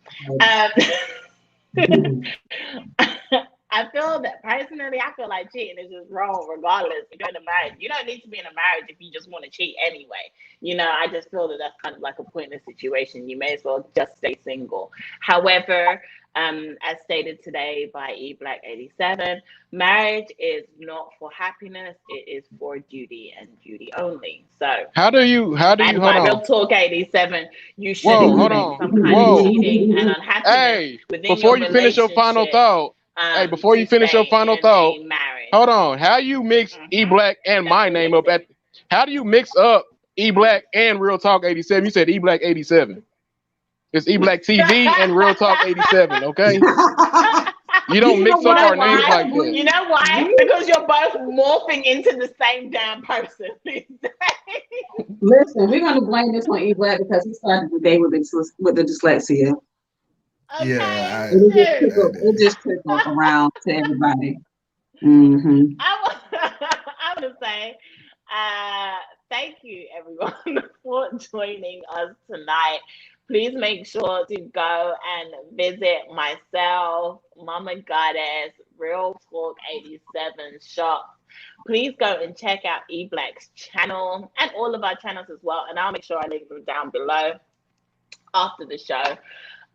I feel that personally, I feel like cheating is just wrong regardless. If you're in a marriage, you don't need to be in a marriage if you just want to cheat anyway. You know, I just feel that that's kind of like a pointless situation. You may as well just stay single. However, as stated today by E Black 87, marriage is not for happiness, it is for duty and duty only. So How do you and hold by on? Real Talk 87, you should Whoa, hold expect on. some kind Whoa. of cheating and unhappiness Hey, within before your you finish your final relationship. thought, hey, before To you finish your stay final in thought, a marriage. hold on. How you mix E Black and my name up at? How do you mix up E Black and Real Talk 87? You said E Black 87. It's E Black TV and Real Talk 87. Okay. You don't mix up our names like that. You know why? Because you're both morphing into the same damn person. Listen, we're gonna blame this on E Black because he started the day with the dyslexia. Okay. Yeah, It just trickled around to everybody. Mm-hmm. I want to say thank you everyone for joining us tonight. Please make sure to go and visit myself, Mama Goddess, Real Talk 87 shop. Please go and check out E Black's channel and all of our channels as well. And I'll make sure I link them down below after the show.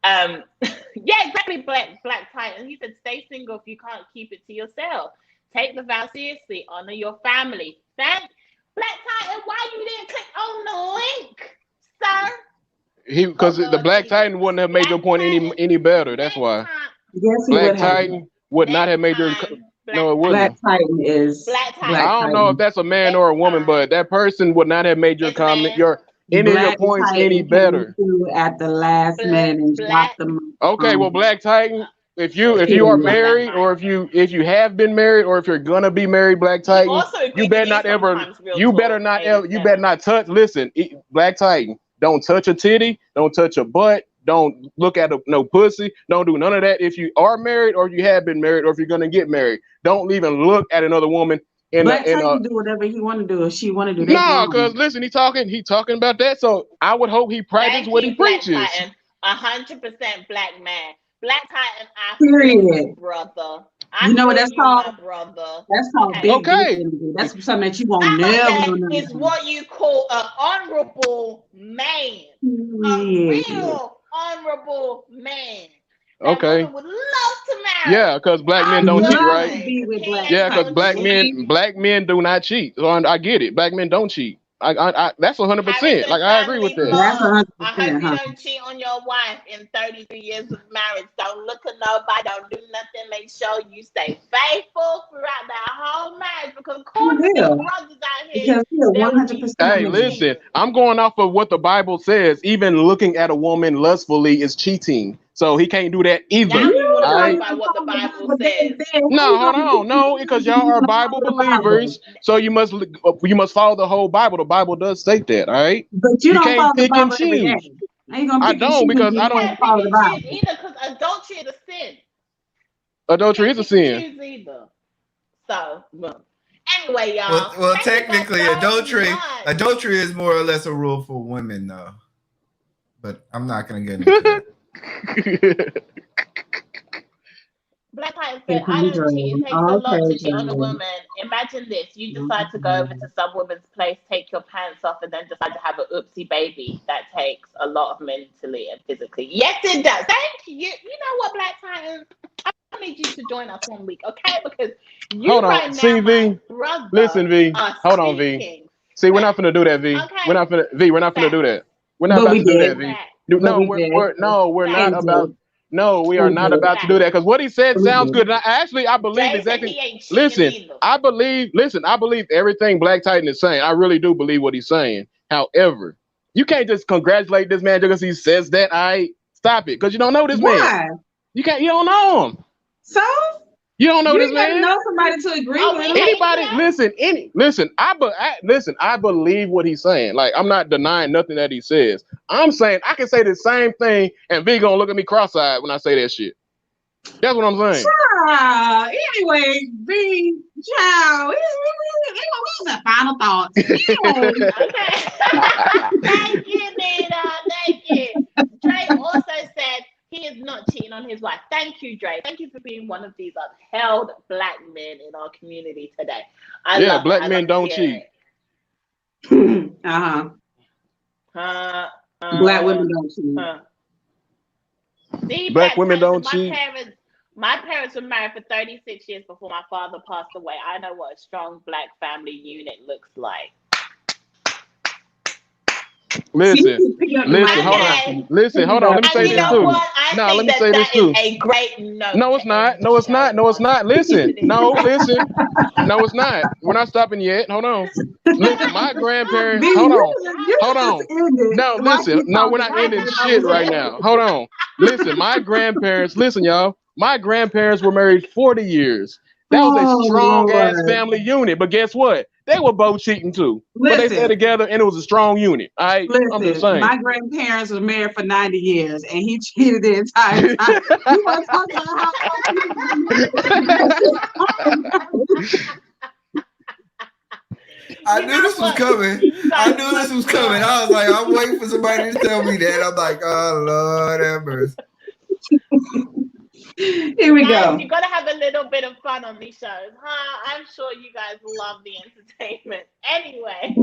Yeah, exactly. Black Titan. He said, "Stay single if you can't keep it to yourself. Take the vow seriously. Honor your family." Thank Black Titan. Why you didn't click on the link, sir? Because the Black Titan wouldn't have made your point any better. That's why. Yes, Black Titan would not have made your. No, it wouldn't. Black Titan is Black Titan. I don't know if that's a man or a woman, but that person would not have made your comment, any of your points any better. At the last minute and dropped them. Okay, well, Black Titan, if you are married, or if you have been married, or if you're gonna be married, Black Titan, you better not touch. Listen, Black Titan, don't touch a titty, don't touch a butt, don't look at no pussy, don't do none of that. If you are married, or you have been married, or if you're gonna get married, don't even look at another woman. Black Titan do whatever he want to do, if she want to do that. No, because listen, he talking about that. So I would hope he practices what he preaches. 100% black man. Black Titan, I period, brother. You know what that's called? My brother. That's called big. That's something that you won't never know. It's what you call an honorable man. A real honorable man. Okay. Would love to marry. Yeah, because black men don't cheat, right? Yeah, because black men do not cheat. So I get it. Black men don't cheat. That's 100%. Like I agree with that. That's I hope 100%, you huh? don't cheat on your wife in 33 years of marriage. Don't look at nobody. Don't do nothing. Make sure you stay faithful throughout that whole marriage. Because You according to these will. brothers out here, Because you're there will be 100% Hey, married. listen, I'm going off of what the Bible says. Even looking at a woman lustfully is cheating. So he can't do that either. Now we want to All talk right. about what the Bible says. No, hold on. No, because y'all are Bible believers. So you must follow the whole Bible. The Bible does state that, all right? But you You don't follow can't the pick and Bible every day. choose. How you gonna I pick and don't choose because if I you You don't. don't can't pick follow the and choose Bible? either because adultery is a sin. Adultery is Can't a pick and sin. choose either. So, well, anyway, y'all. Well, Thank you technically, guys so much. adultery is more or less a rule for women, though. But I'm not gonna get into that. Black Titan Okay, said, I don't cheat. It takes a lot to cheat on a Jordan. woman. Imagine this. You decide to go over to some woman's place, take your pants off, and then decide to have an oopsie baby. That takes a lot of mentally and physically. Yes, it does. Thank you. You know what, Black Titan? I need you to join us one week, okay? Because you Hold on. right now, See, my V. brother, Listen, V. are Hold on, V. speaking. See, we're not finna do that, V. Okay. We're not finna We're not finna do that. We're not But about we to do did. that, V. Back. But No, we we're did. Back. not about. No, we are We not did. about to do that because what he said We sounds did. good. And I believe Jay said exactly. he ain't cheating either. I believe everything Black Titan is saying. I really do believe what he's saying. However, you can't just congratulate this man just because he says that. Stop it, because you don't know this man. Why? You don't know him. So You don't know you this gotta man. know somebody to agree Oh, with we him. Anybody, hate listen. I believe what he's saying. Like I'm not denying nothing that he says. I'm saying I can say the same thing, and V gonna look at me cross-eyed when I say that shit. That's what I'm saying. Anyway, B, child, what's the final thoughts? Anyway. Okay. Thank you, Nina. Thank you. Dre also said he is not cheating on his wife. Thank you, Dre. Thank you for being one of these upheld Black men in our community today. I love Black it. men don't cheat. Uh-huh. Black women don't cheat. See, Black women don't cheat. My parents were married for 36 years before my father passed away. I know what a strong Black family unit looks like. Listen, hold on. Let me say this too. Let me say this too. A great note. No, it's not. Listen. No, listen. No, it's not. We're not stopping yet. Hold on. Listen, my grandparents. Hold on. No, listen. No, we're not ending shit right now. Hold on. Listen, my grandparents. Listen, y'all. My grandparents were married 40 years. That was a strong ass family unit. But guess what? They were both cheating too. But they stayed together and it was a strong unit. All right. I'm just saying. My grandparents were married for 90 years and he cheated the entire time. You want to talk about how I knew this was coming. I was like, I'm waiting for somebody to tell me that. I'm like, oh Lord have mercy. Here we go. You gotta have a little bit of fun on these shows, huh? I'm sure you guys love the entertainment. Anyway,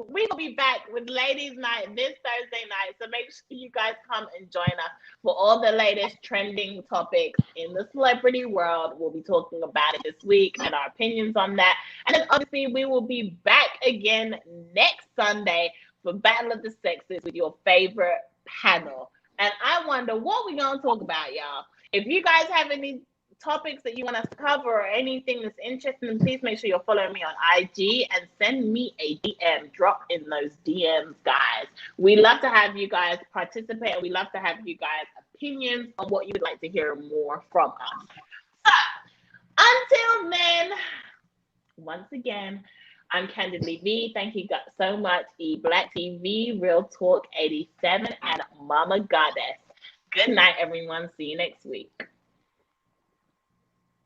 we will be back with Ladies Night this Thursday night. So make sure you guys come and join us for all the latest trending topics in the celebrity world. We'll be talking about it this week and our opinions on that. And then obviously we will be back again next Sunday for Battle of the Sexes with your favorite panel. And I wonder what we're going to talk about, y'all. If you guys have any topics that you want us to cover or anything that's interesting, please make sure you're following me on IG and send me a DM. Drop in those DMs, guys. We love to have you guys participate, and we love to have you guys' opinions on what you would like to hear more from us. So, until then, once again, I'm Candidly Vee. Thank you guys so much. Black TV, Real Talk 87, and Mama Goddess. Good night, everyone. See you next week.